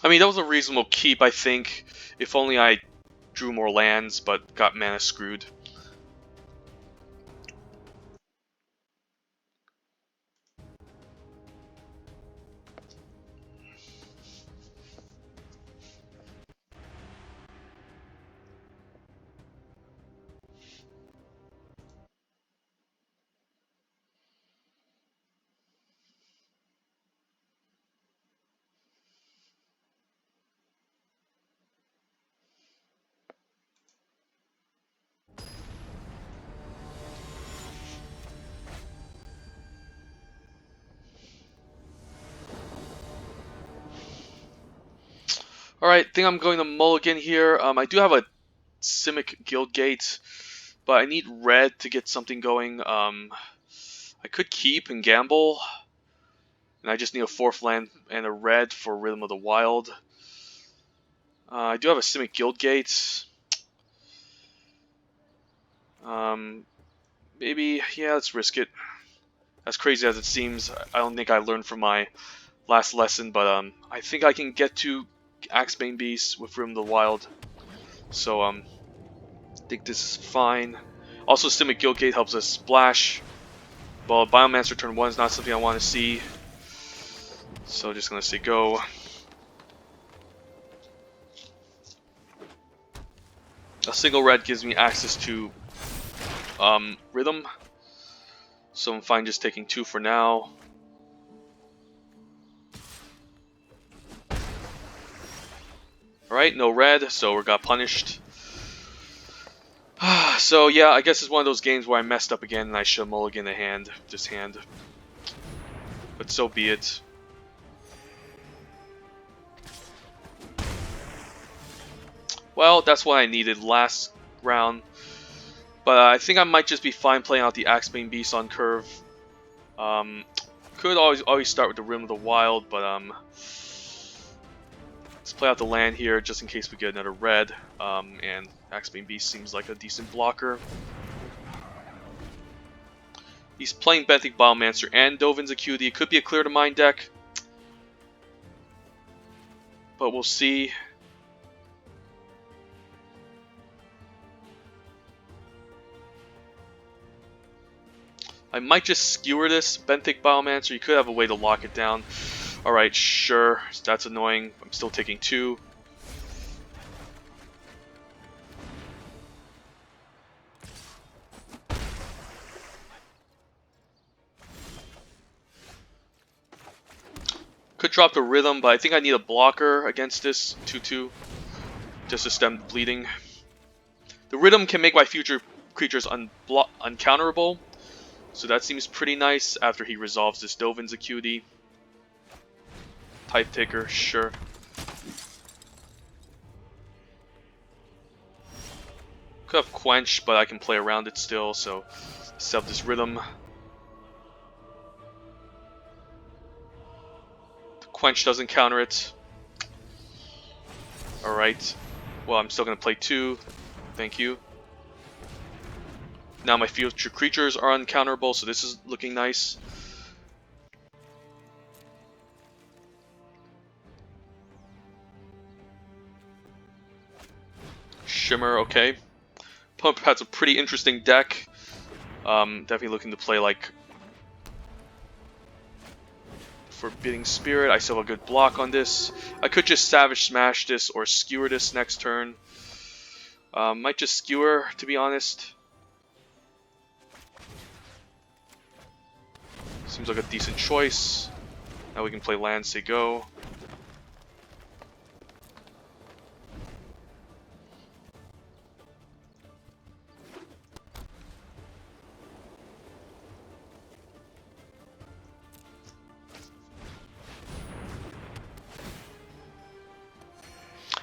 I mean, that was a reasonable keep, I think. If only I drew more lands, but got mana screwed. Alright, think I'm going to mulligan here. I do have a Simic Guildgate, but I need red to get something going. I could keep and gamble, and I just need a 4th land and a red for Rhythm of the Wild. I do have a Simic Guildgate. Maybe, yeah, let's risk it. As crazy as it seems, I don't think I learned from my last lesson, but I think I can get to Axebane Beast with Rim of the Wild. So I think this is fine. Also, Simic Guildgate helps us splash. Well, Biomancer turn 1 is not something I want to see. So just gonna say go. A single red gives me access to Rhythm. So I'm fine just taking 2 for now. Alright, no red, so we got punished. So yeah, I guess it's one of those games where I messed up again and I should mulligan this hand. But so be it. Well, that's what I needed last round. But I think I might just be fine playing out the Axebane Beast on curve. Could always start with the Rim of the Wild, but let's play out the land here just in case we get another red. And Axebane Beast seems like a decent blocker. He's playing Benthic Biomancer and Dovin's Acuity. It could be a Clear to Mind deck, but we'll see. I might just skewer this Benthic Biomancer. You could have a way to lock it down. Alright, sure. That's annoying. I'm still taking 2. Could drop the Rhythm, but I think I need a blocker against this 2/2 just to stem the bleeding. The Rhythm can make my future creatures uncounterable, so that seems pretty nice after he resolves this Dovin's Acuity. Type Taker, sure. Could have Quench, but I can play around it still, so set up this Rhythm. The Quench doesn't counter it. Alright. Well, I'm still going to play 2. Thank you. Now my future creatures are uncounterable, so this is looking nice. Shimmer, okay. Pump has a pretty interesting deck. Definitely looking to play like Forbidding Spirit. I still have a good block on this. I could just Savage Smash this or Skewer this next turn. Might just Skewer, to be honest. Seems like a decent choice. Now we can play land, say go.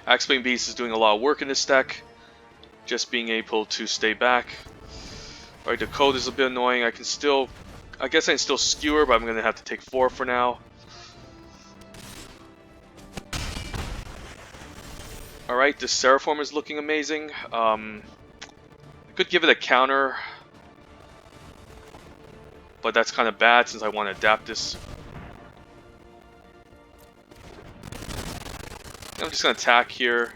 Axebane Beast is doing a lot of work in this deck. Just being able to stay back. Alright, the code is a bit annoying. I guess I can still Skewer, but I'm going to have to take 4 for now. Alright, this Seraphim is looking amazing. I could give it a counter, but that's kind of bad since I want to adapt this. I'm just going to attack here.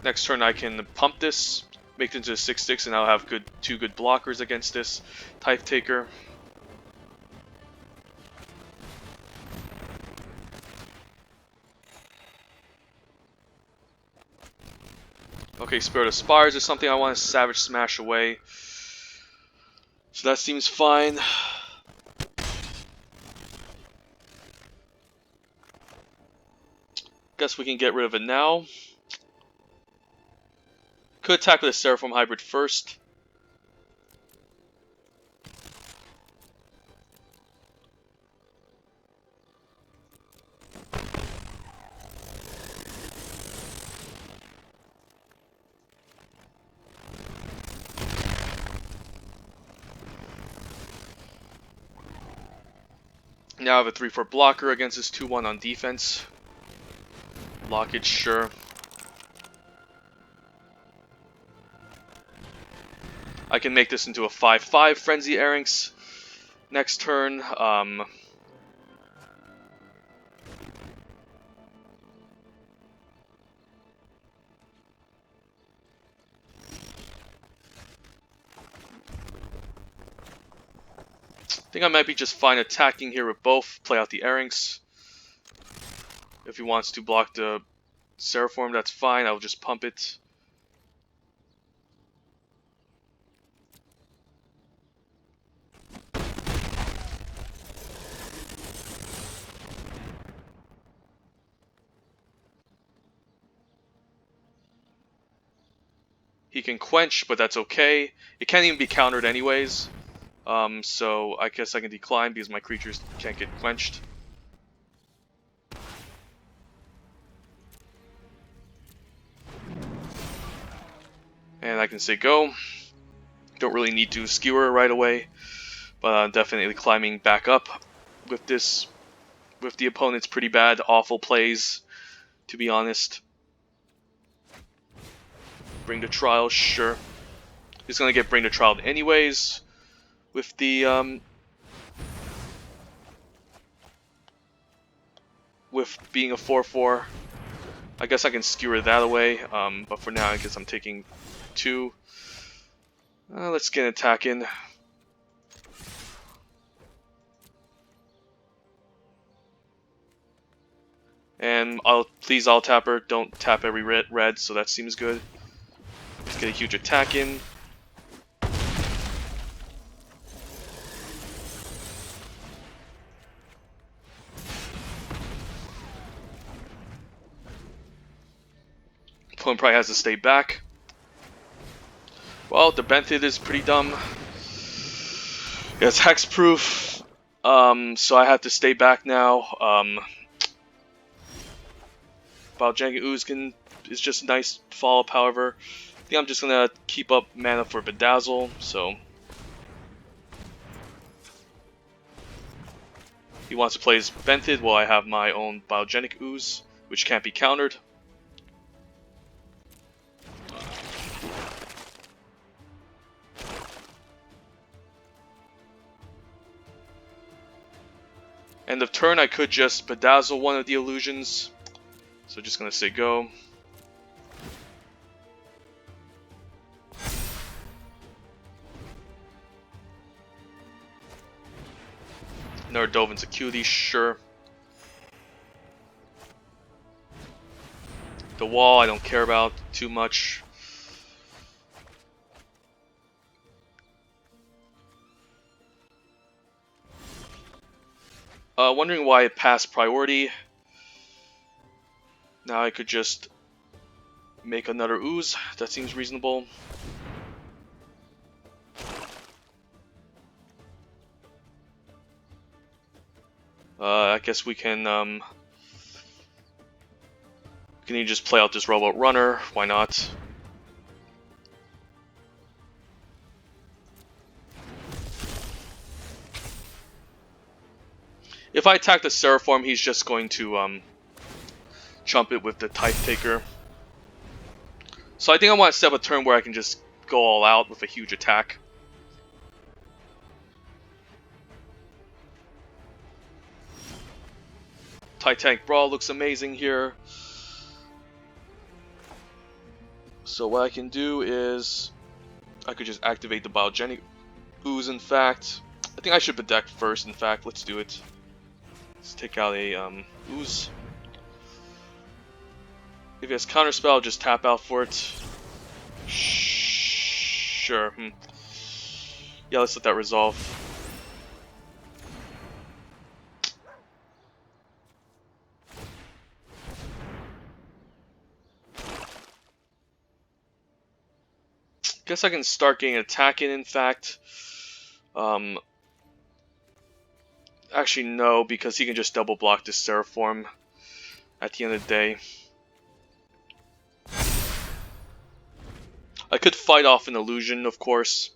Next turn I can pump this, make it into a 6/6, and I'll have 2 good blockers against this Type Taker. Okay, Spirit of Spires is something I want to Savage Smash away. So that seems fine. Guess we can get rid of it now. Could attack with a Seraphim Hybrid first. Now I have a 3/4 blocker against this 2/1 on defense. Blockage, sure. I can make this into a 5/5 Frenzy Erynx next turn. I think I might be just fine attacking here with both. Play out the Erynx. If he wants to block the Seraphorm, that's fine. I'll just pump it. He can quench, but that's okay. It can't even be countered anyways. So I guess I can decline because my creatures can't get quenched. And I can say go. Don't really need to skewer right away, but I'm definitely climbing back up with this. With the opponent's pretty bad, awful plays, to be honest. Bring the trial, sure. He's gonna get bring the trial anyways. With the with being a 4/4, I guess I can skewer that away. But for now, I guess I'm taking 2. Let's get an attack in. And please, I'll tapper. Don't tap every red, so that seems good. Let's get a huge attack in. Opponent probably has to stay back. Well, the Benthic is pretty dumb. Yeah, it's hexproof. So I have to stay back now. Biogenic Ooze is just a nice follow-up, however. I think I'm just gonna keep up mana for Bedazzle, so he wants to play his Benthic while I have my own Biogenic Ooze, which can't be countered. End of turn, I could just Bedazzle one of the illusions, so just gonna say go. Another Dovin's Acuity, sure. The wall I don't care about too much. Wondering why it passed priority. Now I could just make another Ooze. That seems reasonable. I guess we can you just play out this Robot Runner? Why not? If I attack the Seraphorm, he's just going to chump it with the Type Taker. So I think I want to set up a turn where I can just go all out with a huge attack. Titanic Brawl looks amazing here. So what I can do is I could just activate the Biogenic Ooze, in fact. I think I should bedeck first, in fact. Let's do it. Let's take out a Ooze. If he has Counterspell, I'll just tap out for it. Sure. Yeah, let's let that resolve. Guess I can start getting an attack in fact. Actually, no, because he can just double block this Seraphorm at the end of the day. I could fight off an illusion, of course.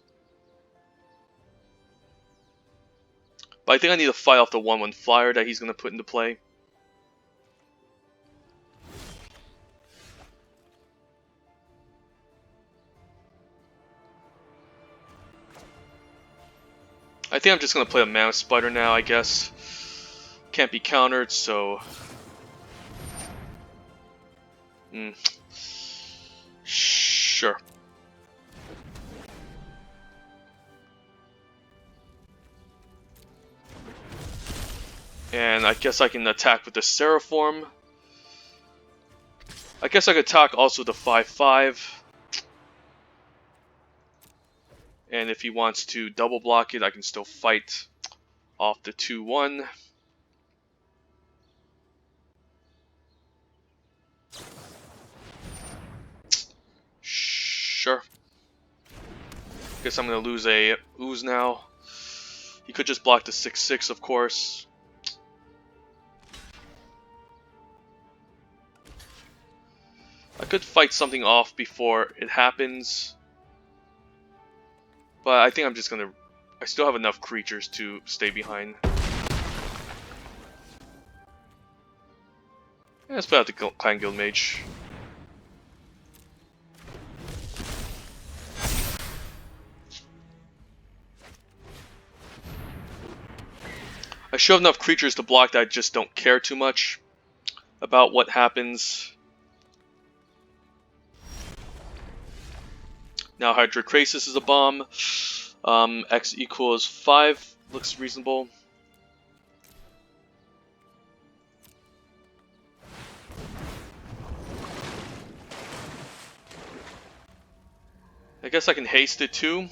But I think I need to fight off the 1/1 flyer that he's going to put into play. I think I'm just gonna play a Mana Spider now, I guess. Can't be countered, so... Sure. And I guess I can attack with the Seraphorm. I guess I could attack also the 5/5. And if he wants to double block it, I can still fight off the 2/1. Sure. Guess I'm going to lose a Ooze now. He could just block the 6/6, of course. I could fight something off before it happens. But I think I'm just going to... I still have enough creatures to stay behind. Yeah, let's play out the Clan Guild Mage. I should have enough creatures to block that. I just don't care too much about what happens. Now hydroid Krasis is a bomb. X equals 5 looks reasonable. I guess I can haste it too.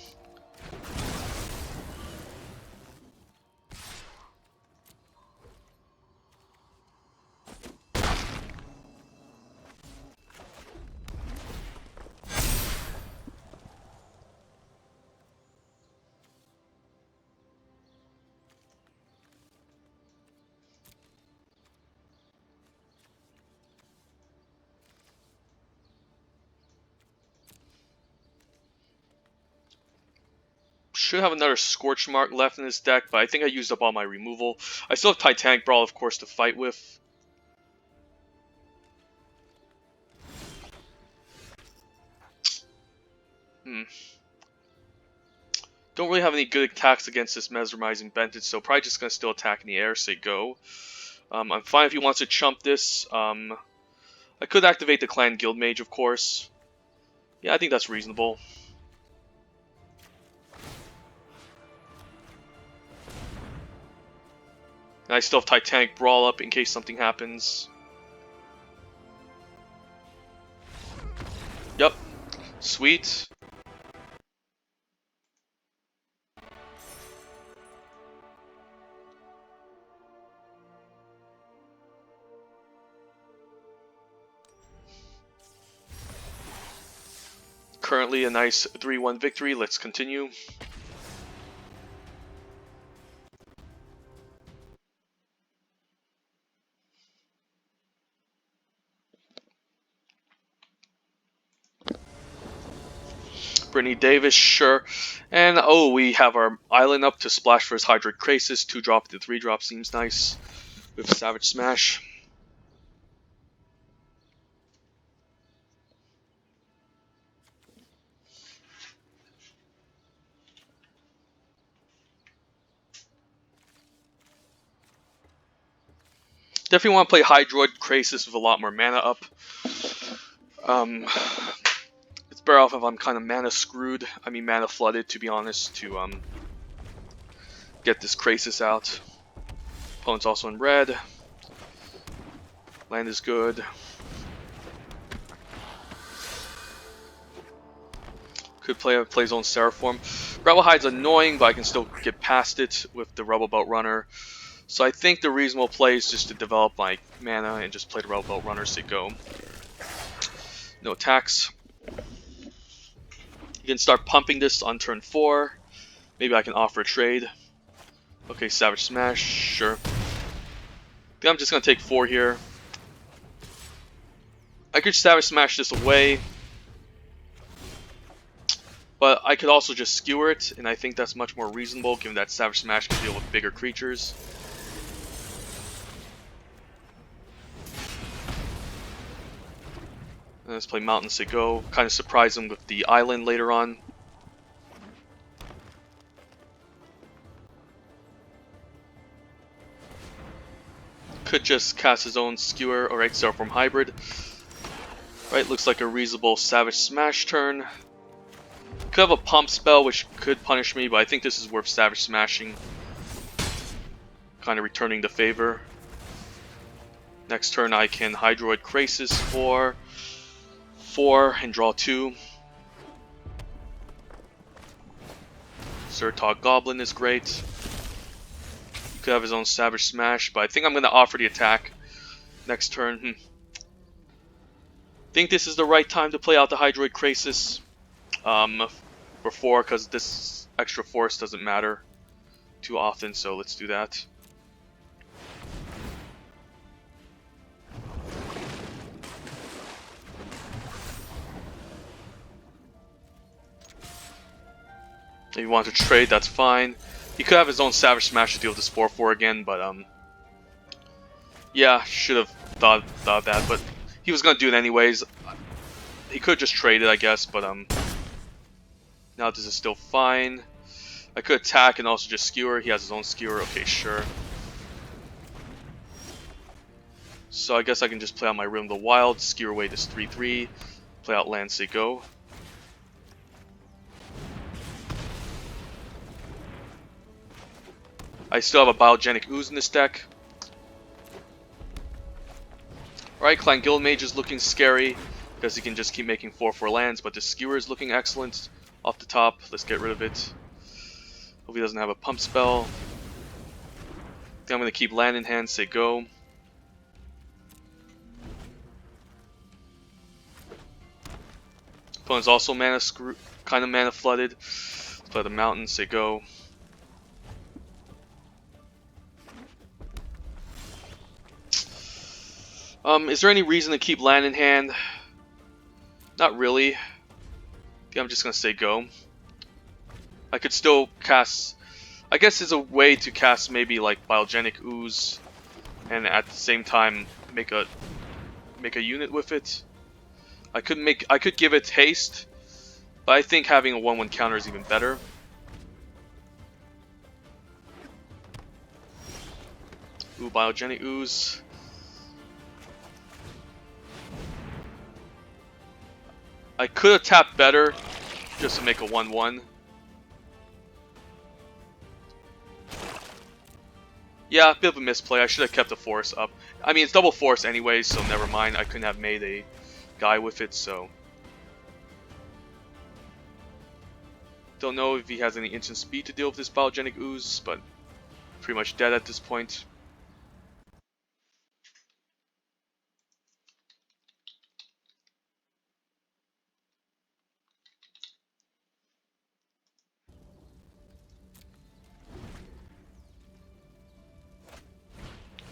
Should have another Scorch Mark left in this deck, but I think I used up all my removal. I still have Titanic Brawl, of course, to fight with. Don't really have any good attacks against this Mesmerizing Ventage, so probably just going to still attack in the air, say go. I'm fine if he wants to chump this. I could activate the Clan Guild Mage, of course. Yeah, I think that's reasonable. And I still have Titanic Brawl up in case something happens. Yep. Sweet. Currently a nice 3-1 victory. Let's continue. Brittany Davis, sure. And oh, we have our island up to splash for his hydroid Krasis. 2-drop to 3-drop seems nice with Savage Smash. Definitely want to play hydroid Krasis with a lot more mana up. It's better off if I'm kind of mana screwed. I mean mana flooded, to be honest, to get this Krasis out. Opponent's also in red. Land is good. Could play his own Seraphorm. Rebel Hide's annoying, but I can still get past it with the Rebel Belt Runner. So I think the reasonable play is just to develop my mana and just play the Rebel Belt Runners to go. No attacks. You can start pumping this on turn 4. Maybe I can offer a trade. Okay, Savage Smash, sure. I think I'm just going to take 4 here. I could Savage Smash this away. But I could also just skewer it, and I think that's much more reasonable given that Savage Smash can deal with bigger creatures. Let's play Mountain Sego. Kind of surprise him with the island later on. Could just cast his own Skewer. Alright, Terraform Hybrid. Right, looks like a reasonable Savage Smash turn. Could have a Pump spell, which could punish me, but I think this is worth Savage Smashing. Kind of returning the favor. Next turn I can Hydroid Krasis for 4 and draw 2. Surtog Goblin is great. Could have his own Savage Smash, but I think I'm going to offer the attack next turn. Think this is the right time to play out the Hydroid Krasis before, because this extra force doesn't matter too often, so let's do that. If you want to trade, that's fine. He could have his own Savage Smash to deal with this 4/4 again, but yeah, should have thought of that, but he was gonna do it anyways. He could just trade it, I guess, but now this is still fine. I could attack and also just skewer. He has his own skewer. Okay, sure. So I guess I can just play out my Realm of the Wild, skewer away this 3/3, play out land, say go. I still have a Biogenic Ooze in this deck. Alright, Clan Guildmage is looking scary because he can just keep making 4/4 lands, but the skewer is looking excellent off the top. Let's get rid of it. Hope he doesn't have a pump spell. Then I'm going to keep land in hand, say go. Opponent's also kind of mana flooded. Let's play the mountain, say go. Is there any reason to keep land in hand? Not really. I think I'm just gonna say go. I could still cast. I guess there's a way to cast maybe like Biogenic Ooze, and at the same time make a unit with it. I could give it haste, but I think having a 1/1 counter is even better. Ooh, Biogenic Ooze. I could have tapped better just to make a 1/1. Yeah, a bit of a misplay. I should have kept the force up. I mean, it's double force anyways, so never mind. I couldn't have made a guy with it, so. Don't know if he has any instant speed to deal with this Biogenic Ooze, but pretty much dead at this point.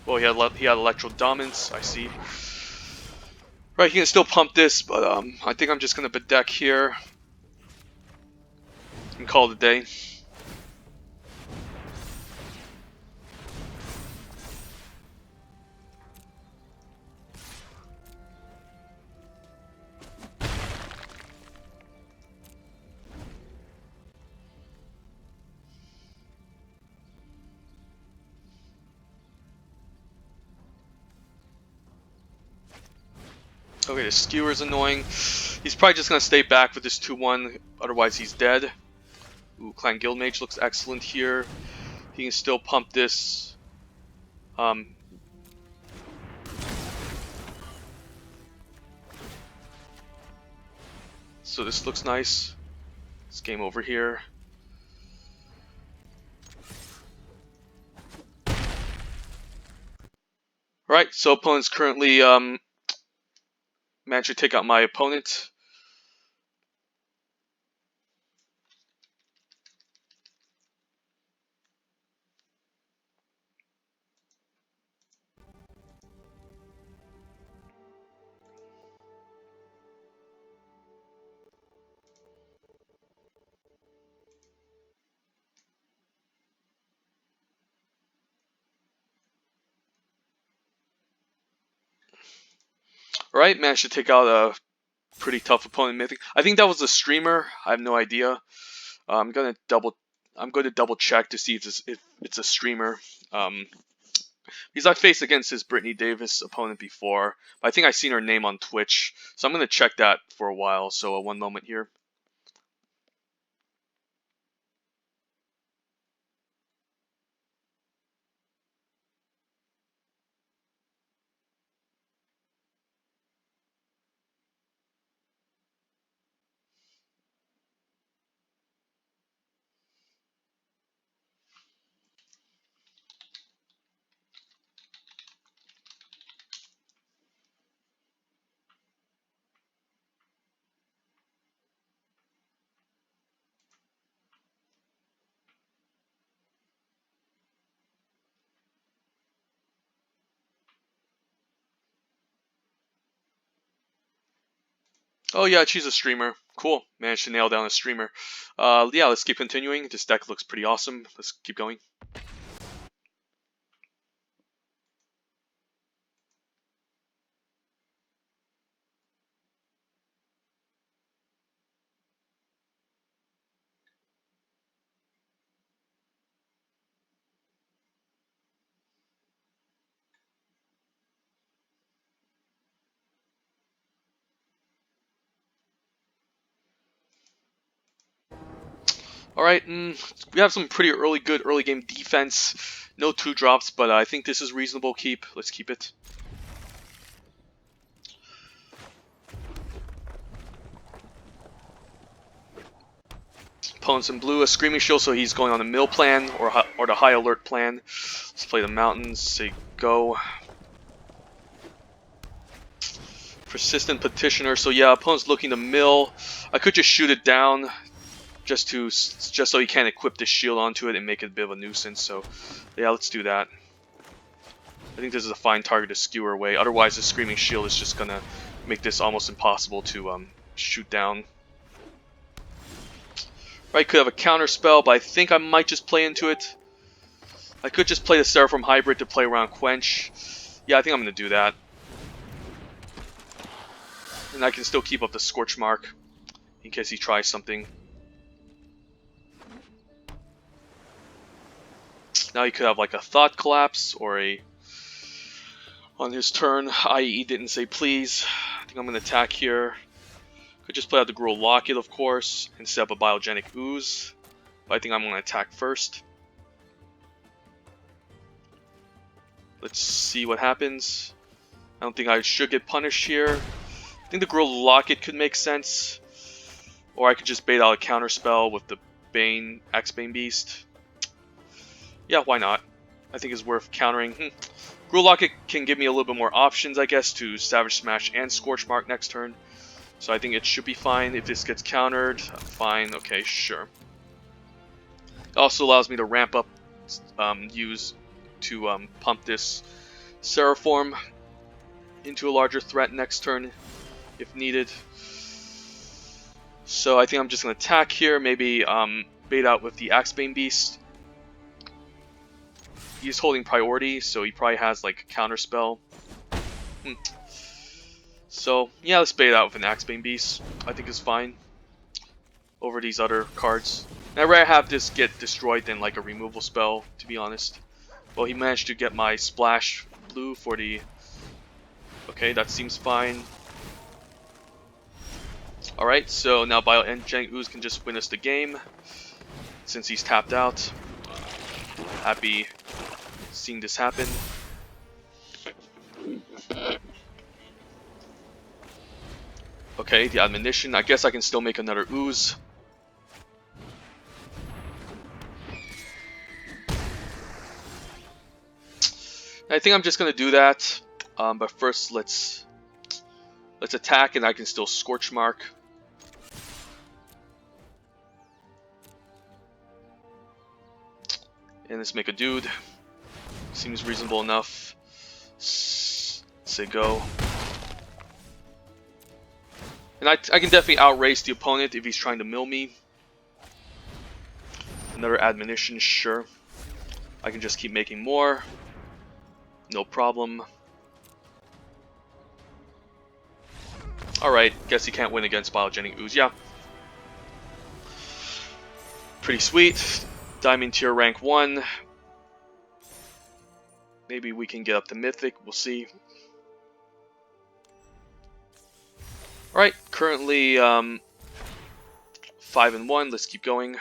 Well, he had Electro Dominance, I see. Right, he can still pump this, but I think I'm just gonna bedeck here and call it a day. Okay, the skewer is annoying. He's probably just gonna stay back with this 2/1, otherwise he's dead. Ooh, Clan Guildmage looks excellent here. He can still pump this. So this looks nice. It's game over here. Alright, so opponent's currently managed to take out my opponent. Alright, managed to take out a pretty tough opponent. I think that was a streamer. I have no idea. I'm going to double check to see if it's a streamer. Because I faced against his Brittany Davis opponent before. I think I've seen her name on Twitch, so I'm going to check that for a while. So one moment here. Oh yeah, she's a streamer. Cool. Managed to nail down a streamer. Yeah, let's keep continuing. This deck looks pretty awesome. Let's keep going. Alright, we have some pretty good early game defense. No 2-drops, but I think this is reasonable keep. Let's keep it. Opponent's in blue, a Screaming Shield, so he's going on the mill plan or the high alert plan. Let's play the mountains, say go. Persistent Petitioner, so yeah, opponent's looking to mill. I could just shoot it down just so he can't equip the shield onto it and make it a bit of a nuisance. So yeah, let's do that. I think this is a fine target to skewer away. Otherwise, the Screaming Shield is just gonna make this almost impossible to shoot down. Right, could have a counter spell, but I think I might just play into it. I could just play the Seraphim Hybrid to play around Quench. Yeah, I think I'm gonna do that. And I can still keep up the Scorch Mark in case he tries something. Now he could have like a Thought Collapse or a on his turn, i.e. didn't say please. I think I'm going to attack here. Could just play out the Gruul Locket, of course, and set up a Biogenic Ooze. But I think I'm going to attack first. Let's see what happens. I don't think I should get punished here. I think the Gruul Locket could make sense. Or I could just bait out a counter spell with the Bane, Axebane Beast. Yeah, why not? I think it's worth countering. Gruul Locket can give me a little bit more options, I guess, to Savage Smash and Scorch Mark next turn. So I think it should be fine. If this gets countered, fine. Okay, sure. It also allows me to ramp up use to pump this Seraphim into a larger threat next turn if needed. So I think I'm just going to attack here. Maybe bait out with the Axebane Beast. He's holding priority, so he probably has like a counter spell. So yeah, let's bait it out with an Axebane Beast. I think it's fine over these other cards. And I'd rather have this get destroyed than like a removal spell, to be honest. Well, he managed to get my splash blue for the... Okay, that seems fine. Alright, so now Biogenic Ooze can just win us the game since he's tapped out. Happy seeing this happen. Okay, the Admonition. I guess I can still make another Ooze. I think I'm just gonna do that. But first, let's attack, and I can still Scorch Mark. And let's make a dude. Seems reasonable enough. Say go. And I can definitely outrace the opponent if he's trying to mill me. Another Admonition, sure. I can just keep making more. No problem. Alright, guess he can't win against Biogenic Ooze, yeah. Pretty sweet. Diamond tier rank 1. Maybe we can get up to Mythic, we'll see. Alright, currently 5-1, let's keep going.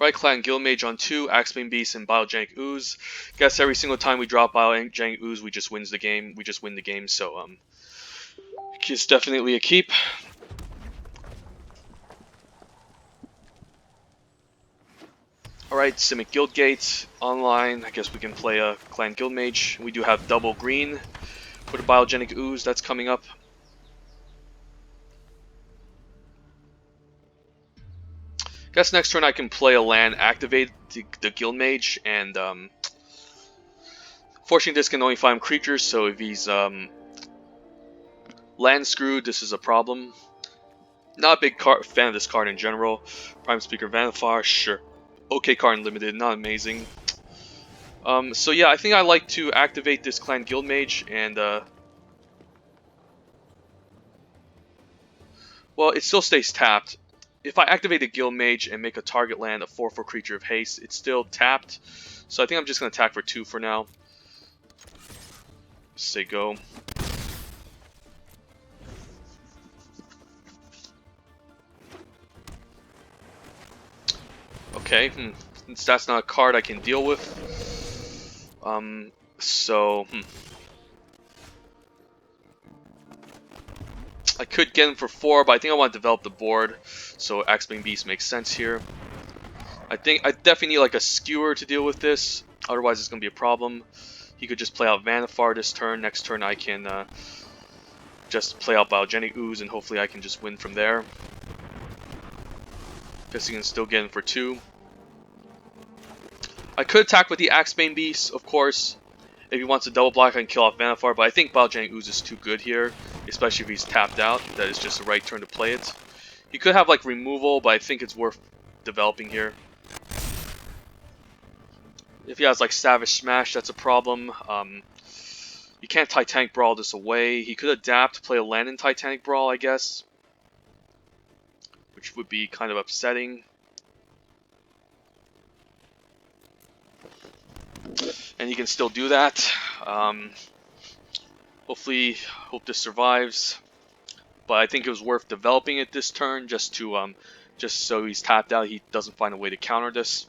Right Clan Guildmage on 2, Axebane Beast, and Biogenic Ooze. Guess every single time we drop Biogenic Ooze, we just win the game. So it's definitely a keep. Alright, Simic Guildgate online. I guess we can play a Clan Guildmage. We do have double green for the Biogenic Ooze that's coming up. Guess next turn I can play a land, activate the Guildmage, and fortunately this can only find creatures, so if he's land screwed, this is a problem. Not a big fan of this card in general. Prime Speaker Vanifar, sure. Okay card in limited, not amazing. So yeah, I think I like to activate this Clan Guildmage, and well, it still stays tapped. If I activate the Guildmage and make a target land a 4/4 creature of haste, it's still tapped. So I think I'm just going to attack for 2 for now. Say go. Okay, since that's not a card I can deal with. I could get him for 4, but I think I want to develop the board, so Axebane Beast makes sense here. I think I definitely need like a skewer to deal with this, otherwise it's going to be a problem. He could just play out Vanifar this turn. Next turn I can just play out Biogenic Ooze, and hopefully I can just win from there. Guess he can still get in for 2. I could attack with the Axebane Beast, of course. If he wants to double block, I can kill off Vanifar, but I think Biogenic Ooze is too good here, especially if he's tapped out. That is just the right turn to play it. He could have like removal, but I think it's worth developing here. If he has like Savage Smash, that's a problem. You can't Titanic Brawl this away. He could adapt, play a land in Titanic Brawl, I guess, which would be kind of upsetting. And he can still do that. Hopefully, hope this survives. But I think it was worth developing it this turn, just to just so he's tapped out, he doesn't find a way to counter this.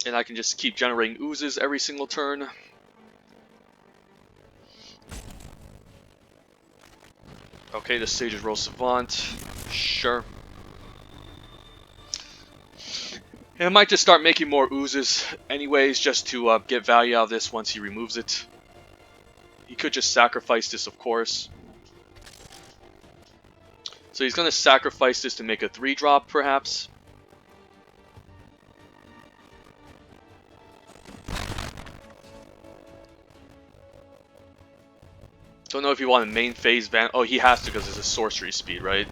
And I can just keep generating oozes every single turn. Okay, the stage is Roll Savant. Sure. And I might just start making more oozes anyways, just to get value out of this once he removes it. He could just sacrifice this, of course. So he's going to sacrifice this to make a 3-drop, perhaps. Don't know if you want a main phase van. Oh, he has to because it's a sorcery speed, right?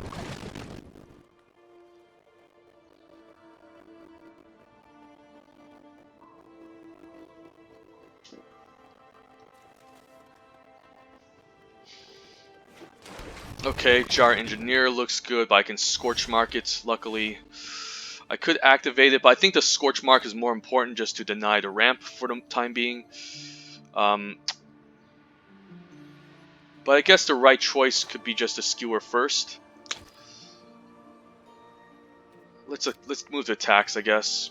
Okay, Jar Engineer looks good, but I can Scorch Mark it, luckily. I could activate it, but I think the Scorch Mark is more important just to deny the ramp for the time being. But I guess the right choice could be just to Skewer first. Let's move the attacks, I guess.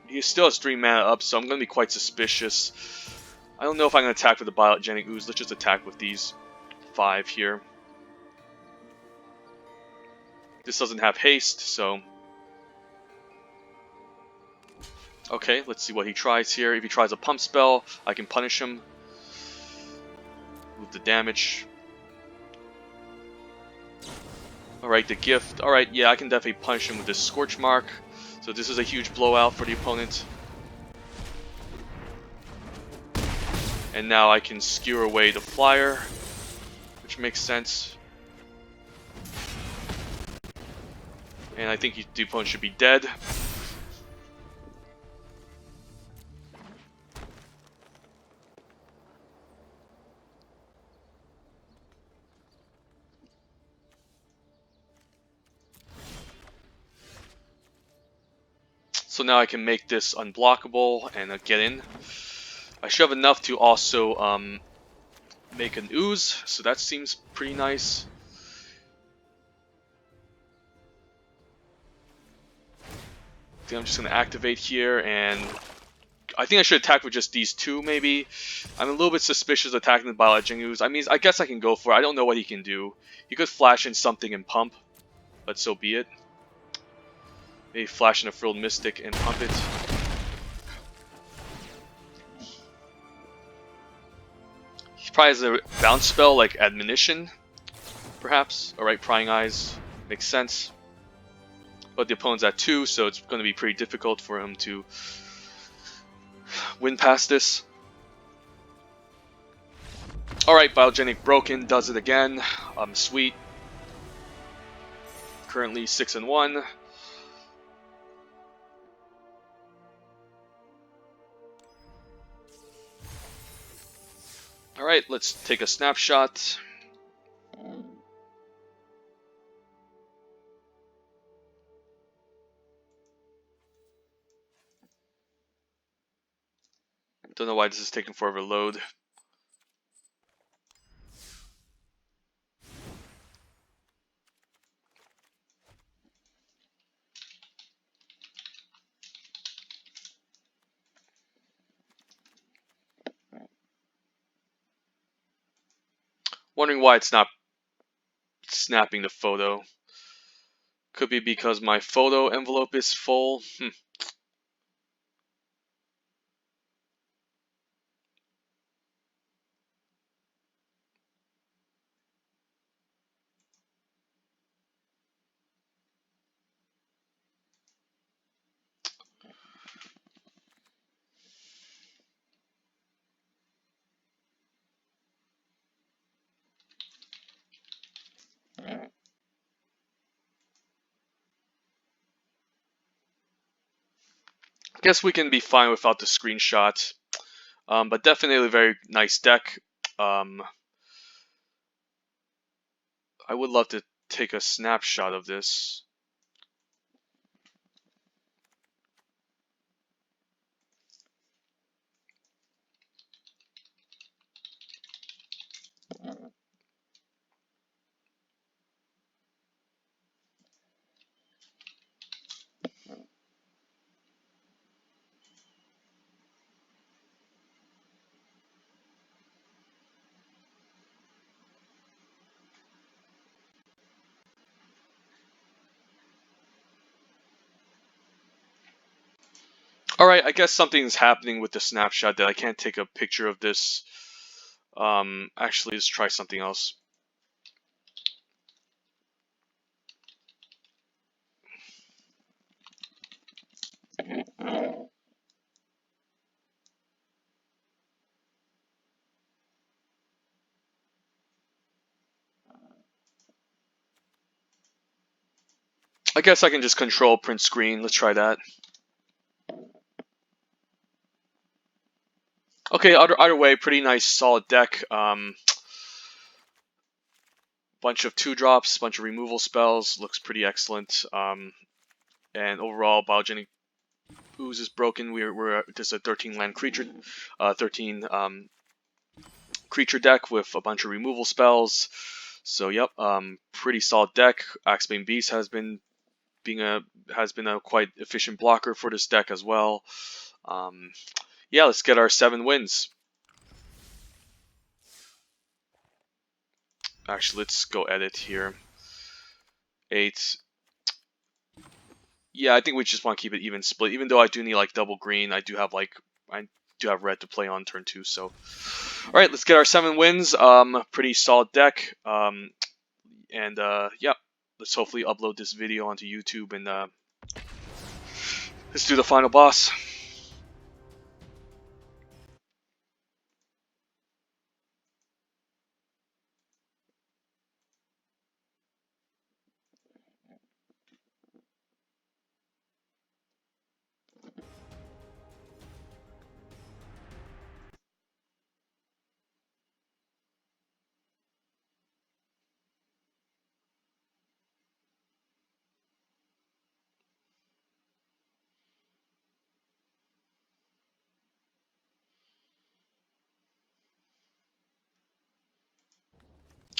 He still has 3 mana up, so I'm going to be quite suspicious. I don't know if I'm going to attack with the Biogenic Ooze. Let's just attack with these 5 here. This doesn't have haste, so... Okay, let's see what he tries here. If he tries a pump spell, I can punish him. Move the damage. Alright, the gift. Alright, yeah, I can definitely punish him with this Scorch Mark. So this is a huge blowout for the opponent. And now I can skewer away the flyer, which makes sense. And I think the opponent should be dead. So now I can make this unblockable and get in. I should have enough to also make an ooze, so that seems pretty nice. I think I'm just going to activate here, and I think I should attack with just these 2, maybe. I'm a little bit suspicious of attacking the Biogenic Ooze. I mean, I guess I can go for it. I don't know what he can do. He could flash in something and pump, but so be it. Maybe flash in a Frilled Mystic and pump it. He probably has a bounce spell like Admonition, perhaps. Alright, Prying Eyes. Makes sense. But the opponent's at 2, so it's going to be pretty difficult for him to win past this. Alright, Biogenic Broken does it again. Sweet. Currently 6-1. Alright, let's take a snapshot. Don't know why this is taking forever to load. Wondering why it's not snapping the photo. Could be because my photo envelope is full. Guess we can be fine without the screenshot. But definitely a very nice deck. I would love to take a snapshot of this. Alright, I guess something's happening with the snapshot that I can't take a picture of this. Actually, let's try something else. I guess I can just control print screen. Let's try that. Okay, either way, pretty nice, solid deck. Bunch of 2-drops, bunch of removal spells. Looks pretty excellent. And overall, Biogenic Ooze is broken. We're just a 13 land creature, 13 creature deck with a bunch of removal spells. So yep, pretty solid deck. Axebane Beast has been a quite efficient blocker for this deck as well. Yeah, let's get our 7 wins. Actually, let's go edit here. 8. Yeah, I think we just want to keep it even split. Even though I do need like double green, I do have red to play on turn 2. So, all right, let's get our 7 wins. Pretty solid deck. Yeah, let's hopefully upload this video onto YouTube and let's do the final boss.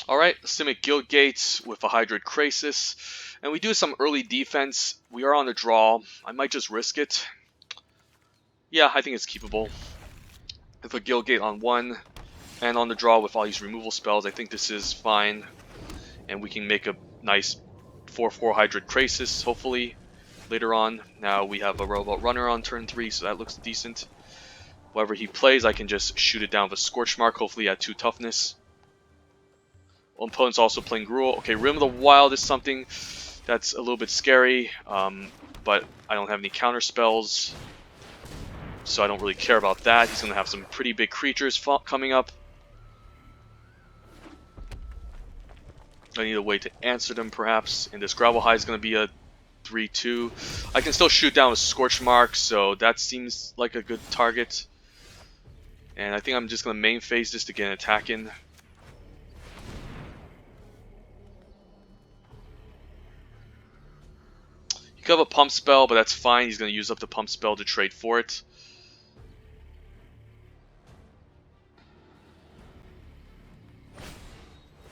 Alright, Simic Guild Gates with a Hydroid Krasis. And we do some early defense. We are on the draw. I might just risk it. Yeah, I think it's keepable. With a Guild Gate on 1 and on the draw with all these removal spells, I think this is fine. And we can make a nice 4/4 Hydroid Krasis, hopefully, later on. Now we have a Robot Runner on turn 3, so that looks decent. Whatever he plays, I can just shoot it down with a Scorch Mark, hopefully at 2 toughness. Opponent's also playing Gruul. Okay, Rim of the Wild is something that's a little bit scary, but I don't have any counter spells, so I don't really care about that. He's going to have some pretty big creatures coming up. I need a way to answer them, perhaps. And this Gravelhide is going to be a 3/2. I can still shoot down with Scorch Mark, so that seems like a good target. And I think I'm just going to main phase this to get an attack in. He could have a pump spell, but that's fine. He's going to use up the pump spell to trade for it.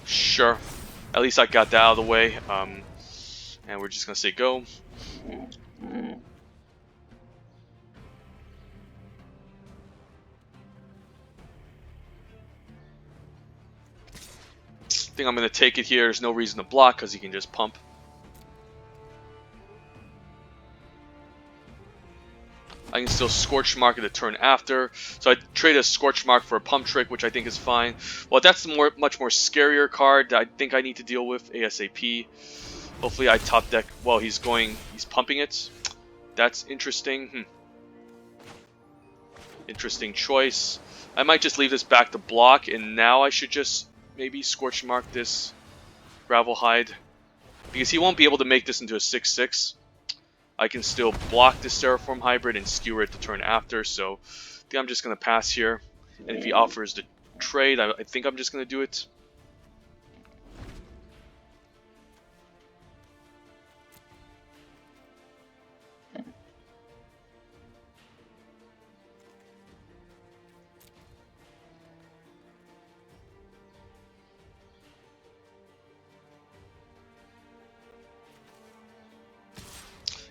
Sure. At least I got that out of the way. And we're just going to say go. I think I'm going to take it here. There's no reason to block because he can just pump. I can still Scorch Mark it the turn after. So I trade a Scorch Mark for a Pump Trick, which I think is fine. Well, that's the much more scarier card that I think I need to deal with ASAP. Hopefully I top deck. Well, he's pumping it. That's interesting. Interesting choice. I might just leave this back to block, and now I should just maybe Scorch Mark this Gravelhide. Because he won't be able to make this into a 6/6. I can still block this Terraform Hybrid and skewer it the turn after, so I think I'm just going to pass here. And if he offers the trade, I think I'm just going to do it.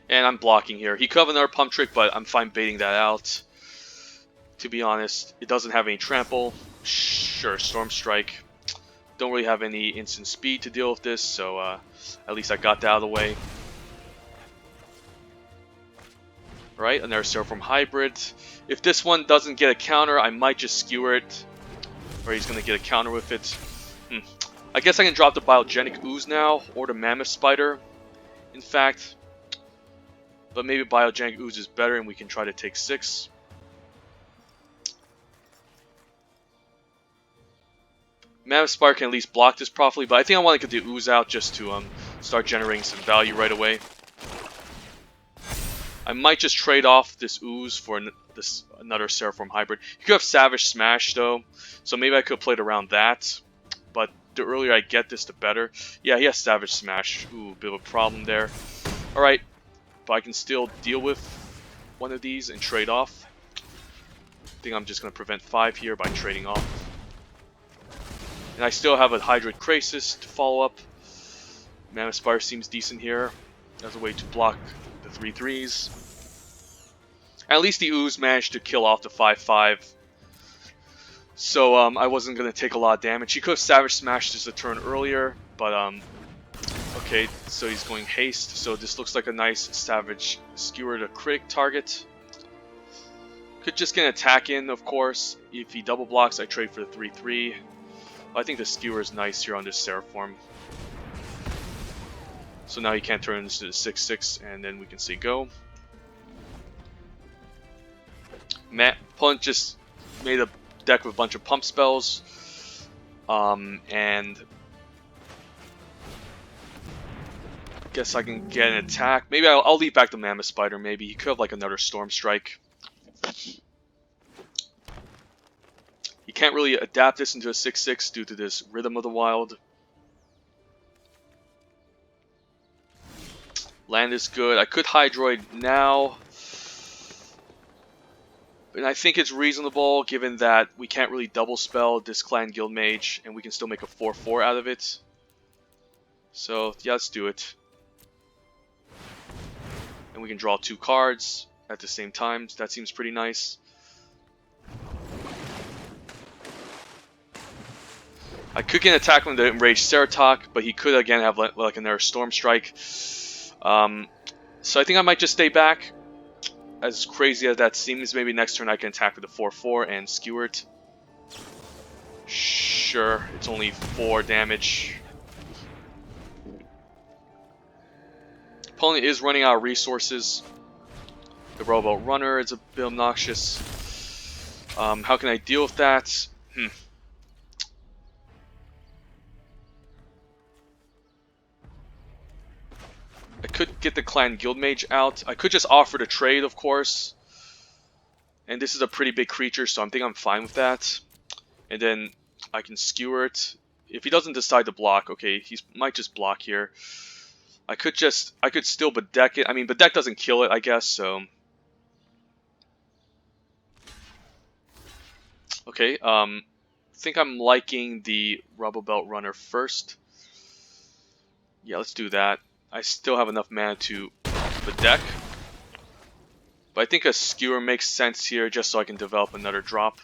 And I'm blocking here. He could have another Pump Trick, but I'm fine baiting that out. To be honest, it doesn't have any trample. Sure, Storm Strike. Don't really have any instant speed to deal with this, so at least I got that out of the way. Right, another Terraform Hybrid. If this one doesn't get a counter, I might just skewer it. Or he's going to get a counter with it. I guess I can drop the Biogenic Ooze now, or the Mammoth Spider, in fact. But maybe Biogenic Ooze is better and we can try to take 6. Mammoth Spider can at least block this properly, but I think I want to get the Ooze out just to start generating some value right away. I might just trade off this Ooze for this another Seraphim hybrid. You could have Savage Smash though, so maybe I could have played around that. But the earlier I get this, the better. Yeah, he has Savage Smash. Ooh, bit of a problem there. Alright, but I can still deal with one of these and trade off. I think I'm just going to prevent 5 here by trading off. And I still have a hydroid Krasis to follow up. Mammoth Spider seems decent here as a way to block the 3/3s. At least the Ooze managed to kill off the 5/5. So I wasn't going to take a lot of damage. He could have Savage Smashed just a turn earlier, but okay, so he's going Haste. So this looks like a nice Savage Skewer to critic target. Could just get an attack in, of course. If he double blocks, I trade for the 3/3. I think the Skewer is nice here on this Seraphim. So now he can't turn into the 6/6, and then we can say go. Opponent just made a deck with a bunch of pump spells, and guess I can get an attack. Maybe I'll leave back the Mammoth Spider. Maybe he could have like another Storm Strike. You can't really adapt this into a 6/6 due to this Rhythm of the Wild. Land is good. I could Hydroid now, and I think it's reasonable given that we can't really double spell this Clan Guild Mage, and we can still make a 4/4 out of it. So yeah, let's do it. And we can draw 2 cards at the same time. That seems pretty nice. I could get an attack on the Enraged Ceratok, but he could again have like another Storm Strike. So I think I might just stay back. As crazy as that seems, maybe next turn I can attack with the 4/4 and skewer it. Sure, it's only 4 damage. Opponent is running out of resources. The Robo Runner is a bit obnoxious. How can I deal with that? I could get the Clan Guild Mage out. I could just offer to trade, of course. And this is a pretty big creature, so I think I'm fine with that. And then I can skewer it. If he doesn't decide to block, okay, he might just block here. I could still Bedeck it. I mean, Bedeck doesn't kill it, I guess, so. Okay, I think I'm liking the Rubble Belt Runner first. Yeah, let's do that. I still have enough mana to Bedeck. But I think a Skewer makes sense here just so I can develop another drop.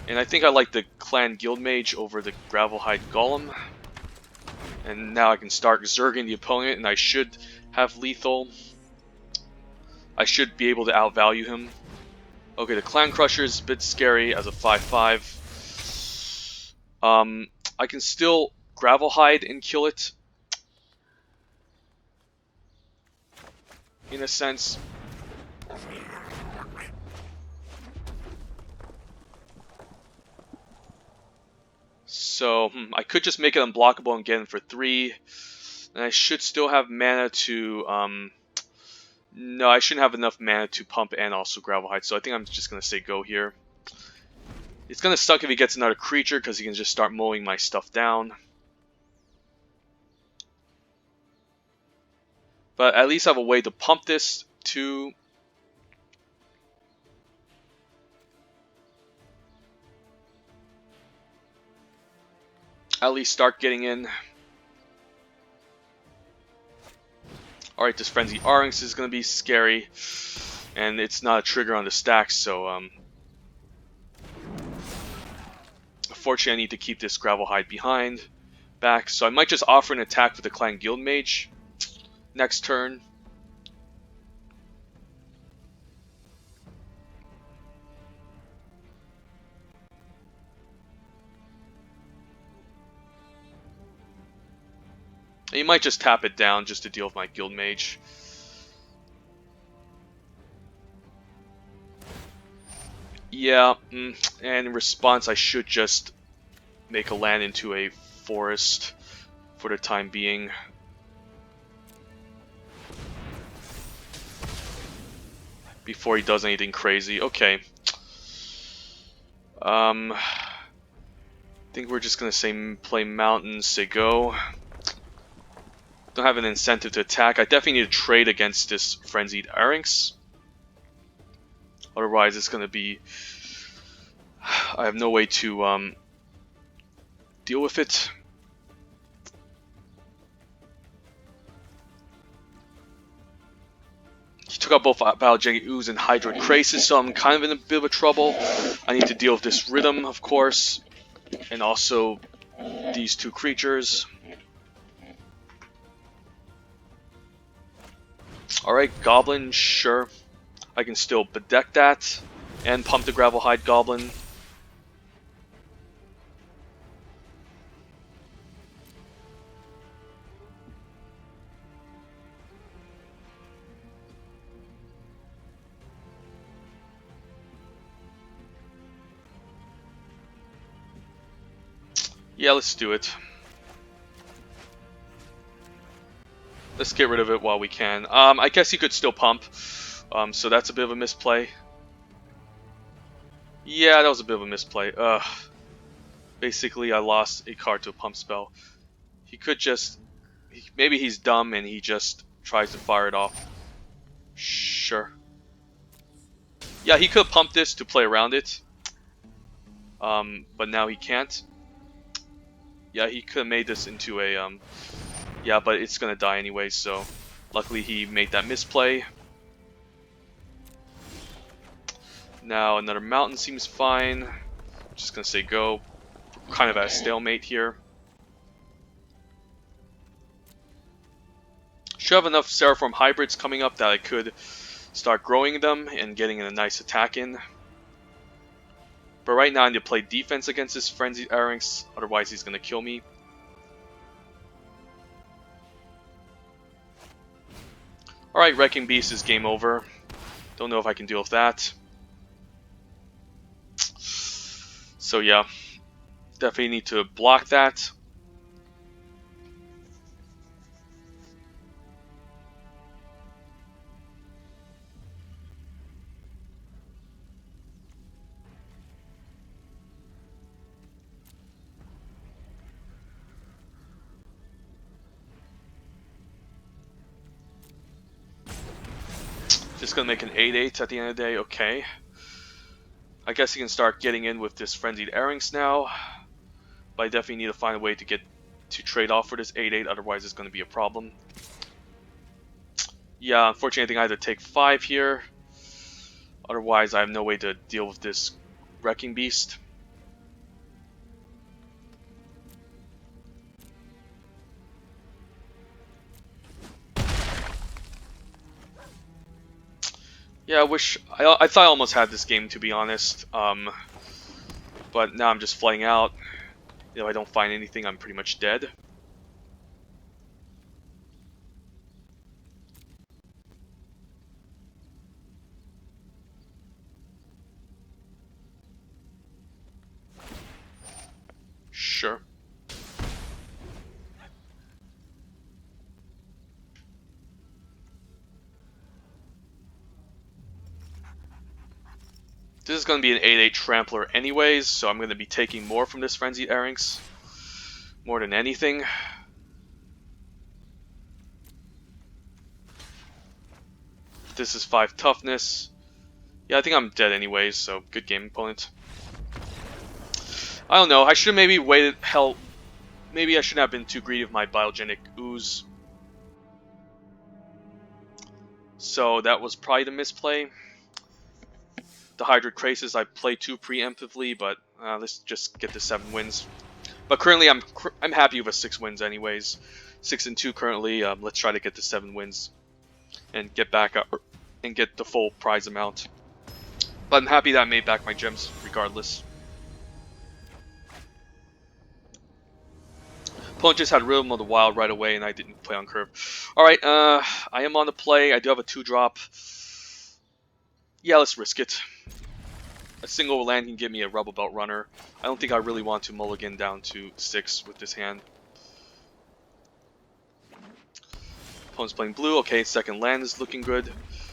And I think I like the Clan Guild Mage over the Gravelhide Golem. And now I can start zerging the opponent, and I should have lethal. I should be able to outvalue him. Okay, the Clan Crusher is a bit scary as a 5/5. I can still Gravelhide and kill it. In a sense. So, I could just make it unblockable and get him for 3. And I should still have mana to, no, I shouldn't have enough mana to pump and also Gravelhide, so I think I'm just going to say go here. It's going to suck if he gets another creature, because he can just start mowing my stuff down. But at least I have a way to pump this to... at least start getting in. Alright, this Frenzy Arynx is going to be scary. And it's not a trigger on the stack, so... unfortunately, I need to keep this Gravelhide behind. Back, so I might just offer an attack with the Clan Guild Mage next turn. And you might just tap it down just to deal with my Guild Mage. Yeah, and in response I should just make a land into a forest for the time being. before he does anything crazy. Okay. I think we're just gonna say play mountains, say go. Don't have an incentive to attack. I definitely need to trade against this Frenzied Arynx. Otherwise it's gonna be... I have no way to deal with it. He took out both Biogenic Ooze and Hydroid Krasis, so I'm kind of in a bit of trouble. I need to deal with this Rhythm, of course, and also these two creatures. Alright, Goblin, sure. I can still bedeck that and pump the Gravelhide Goblin. Yeah, let's do it. Let's get rid of it while we can. I guess he could still pump, so that's a bit of a misplay. Yeah, that was a bit of a misplay. Basically, I lost a card to a pump spell. He could just... maybe he's dumb and he just tries to fire it off. Sure. Yeah, he could pump this to play around it. But now he can't. Yeah, he could have made this into a... yeah, but it's gonna die anyway, so... luckily he made that misplay. Now another mountain seems fine. Just gonna say go. Kind of at a stalemate here. Should have enough Seraphim hybrids coming up that I could start growing them and getting a nice attack in. But right now I need to play defense against this Frenzied Arynx, otherwise he's gonna kill me. Alright, Wrecking Beast is game over. Don't know if I can deal with that. So yeah, definitely need to block that. Just gonna make an 8/8 at the end of the day, okay. I guess he can start getting in with this Frenzied Arynx now. But I definitely need to find a way to get to trade off for this 8/8, otherwise it's gonna be a problem. Yeah, unfortunately I think I have to take 5 here. Otherwise I have no way to deal with this Wrecking Beast. Yeah, I thought I almost had this game, to be honest. But now I'm just flying out. If I don't find anything, I'm pretty much dead. Sure. This is going to be an 8/8 Trampler anyways, so I'm going to be taking more from this Frenzied Arynx. More than anything. This is 5 toughness. Yeah, I think I'm dead anyways, so good game, opponent. I don't know, I should have maybe waited, hell, maybe I shouldn't have been too greedy with my Biogenic Ooze. So that was probably the misplay. The hydroid Krasis I played too preemptively, but let's just get the 7 wins. But currently I'm happy with 6 wins anyways. 6-2 currently. Let's try to get the 7 wins and get back up and get the full prize amount. But I'm happy that I made back my gems regardless. Opponent just had Rhythm of the Wild right away and I didn't play on curve. Alright, I am on the play. I do have a 2-drop. Yeah, let's risk it. A single land can give me a Rebel Belt Runner. I don't think I really want to mulligan down to 6 with this hand. Opponent's playing blue. Okay, second land is looking good.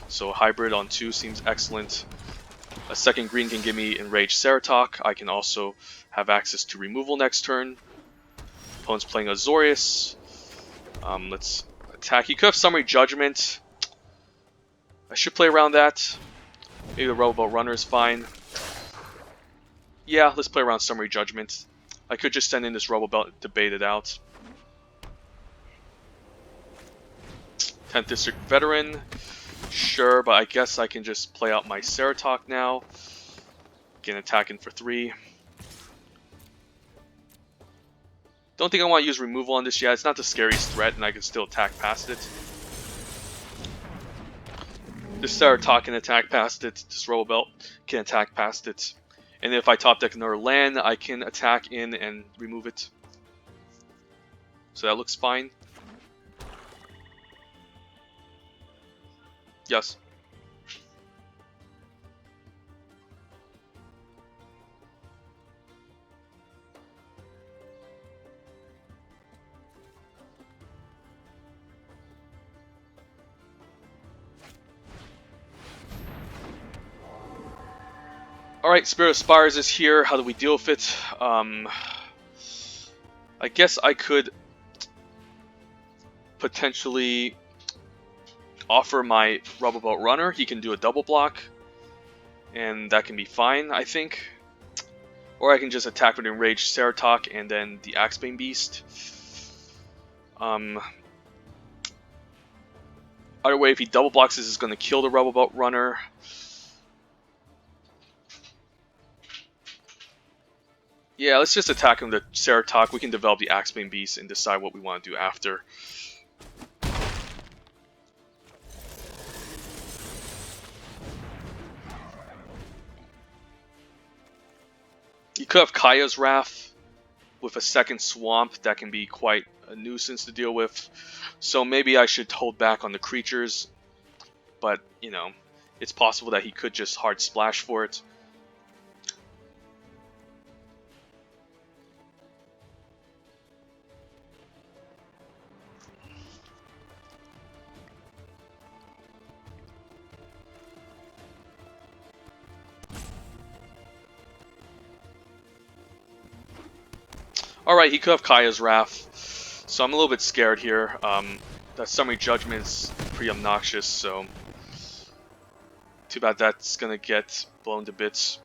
So hybrid on 2 seems excellent. A second green can give me Enraged Ceratok. I can also have access to removal next turn. Opponent's playing Azorius. Let's attack. He could have Summary Judgment. I should play around that. Maybe the Roboboat Runner is fine. Yeah, let's play around Summary Judgment. I could just send in this Roboboat to bait it out. 10th District Veteran. Sure, but I guess I can just play out my Ceratok now. Again, attacking for 3. Don't think I want to use removal on this yet. It's not the scariest threat, and I can still attack past it. This Ceratok can attack past it. This Roboboat can attack past it. And if I top deck another land, I can attack in and remove it. So that looks fine. Yes. Alright, Spirit of Spires is here. How do we deal with it? I guess I could potentially offer my Roboboat Runner. He can do a double block, and that can be fine, I think. Or I can just attack with Enraged Ceratok and then the Axebane Beast. Either way, if he double blocks, this is going to kill the Roboboat Runner. Yeah, let's just attack him with Ceratok. We can develop the Axebane Beast and decide what we want to do after. You could have Kaya's Wrath with a second Swamp. That can be quite a nuisance to deal with. So maybe I should hold back on the creatures. But, you know, it's possible that he could just hard splash for it. Alright, he could have Kaya's Wrath, so I'm a little bit scared here. That Summary Judgment is pretty obnoxious, so too bad that's gonna get blown to bits.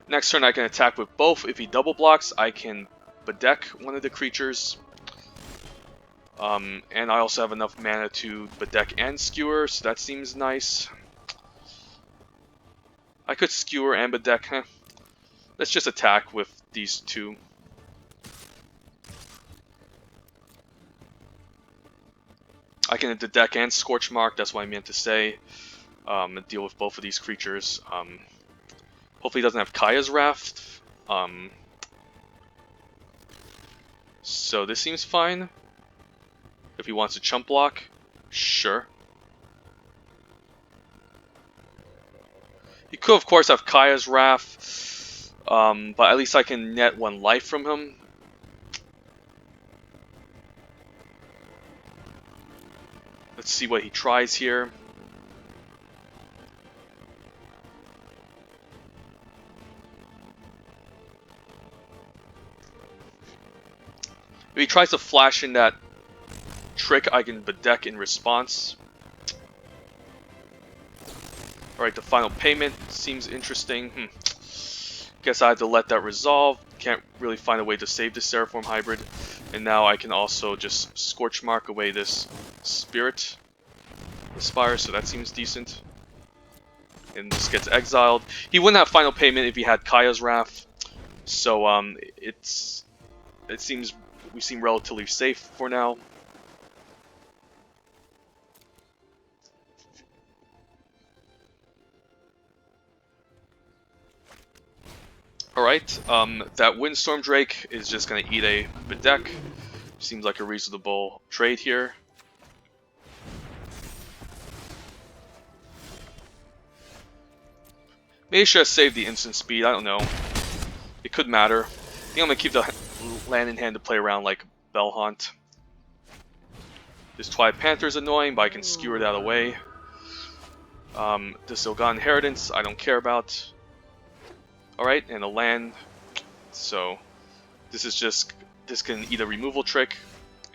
Next turn I can attack with both. If he double blocks, I can bedeck one of the creatures. And I also have enough mana to bedeck and skewer, so that seems nice. I could skewer and bedeck. Let's just attack with these two. I can bedeck and Scorch Mark, that's what I meant to say. And deal with both of these creatures. Hopefully he doesn't have Kaya's Wrath. So this seems fine. If he wants to chump block, sure. He could, of course, have Kaya's Wrath, but at least I can net 1 life from him. Let's see what he tries here. If he tries to flash in that trick, I can bedeck in response. Alright, the final payment seems interesting. Guess I had to let that resolve. Can't really find a way to save this Seraphorm hybrid. And now I can also just Scorch Mark away this Spirit Spire, so that seems decent. And this gets exiled. He wouldn't have final payment if he had Kaya's Wrath. So we seem relatively safe for now. Alright, that Windstorm Drake is just going to eat a bedeck. Seems like a reasonable trade here. Maybe I should have saved the instant speed, I don't know. It could matter. think I'm gonna keep the land in hand to play around like Bellhaunt. This Twilight Panther is annoying, but I can skewer that away. This Ilgan Inheritance, I don't care about. Alright, and a land. So, this is just, this can eat a removal trick,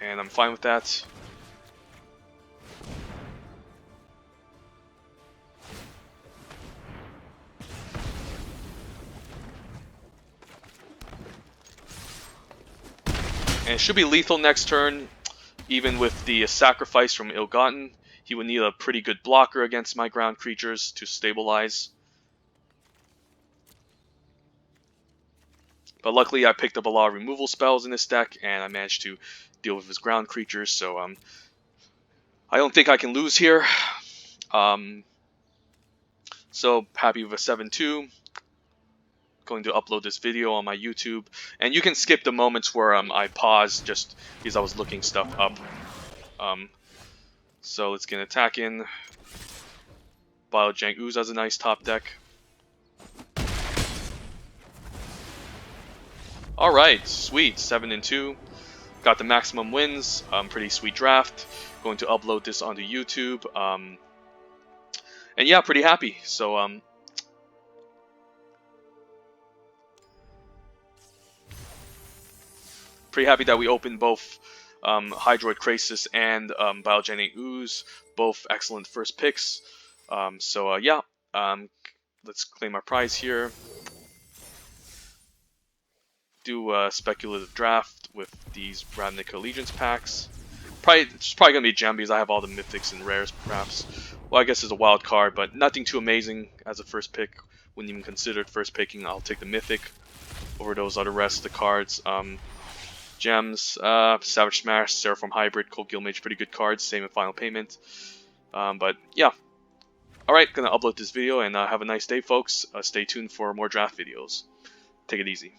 and I'm fine with that. And it should be lethal next turn, even with the sacrifice from Ill-Gotten. He would need a pretty good blocker against my ground creatures to stabilize. But luckily I picked up a lot of removal spells in this deck, and I managed to deal with his ground creatures, so I don't think I can lose here. So happy with a 7-2. Going to upload this video on my YouTube, and you can skip the moments where I pause just because I was looking stuff up. So let's get an attack in. Biogenic Ooze has a nice top deck. Alright, sweet, 7-2. Got the maximum wins, pretty sweet draft. Going to upload this onto YouTube. And yeah, pretty happy. So pretty happy that we opened both Hydroid Krasis and Biogenic Ooze, both excellent first picks. Yeah, let's claim our prize here. Do a speculative draft with these Ravnica Allegiance packs. It's probably gonna be gem because I have all the mythics and rares, perhaps. Well, I guess it's a wild card, but nothing too amazing as a first pick. Wouldn't even consider it first picking. I'll take the mythic over those other rest of the cards. Gems, Savage Smash, Seraphim Hybrid, Cold Guildmage, pretty good cards. Same in Final Payment. But yeah. Alright, gonna upload this video and have a nice day, folks. Stay tuned for more draft videos. Take it easy.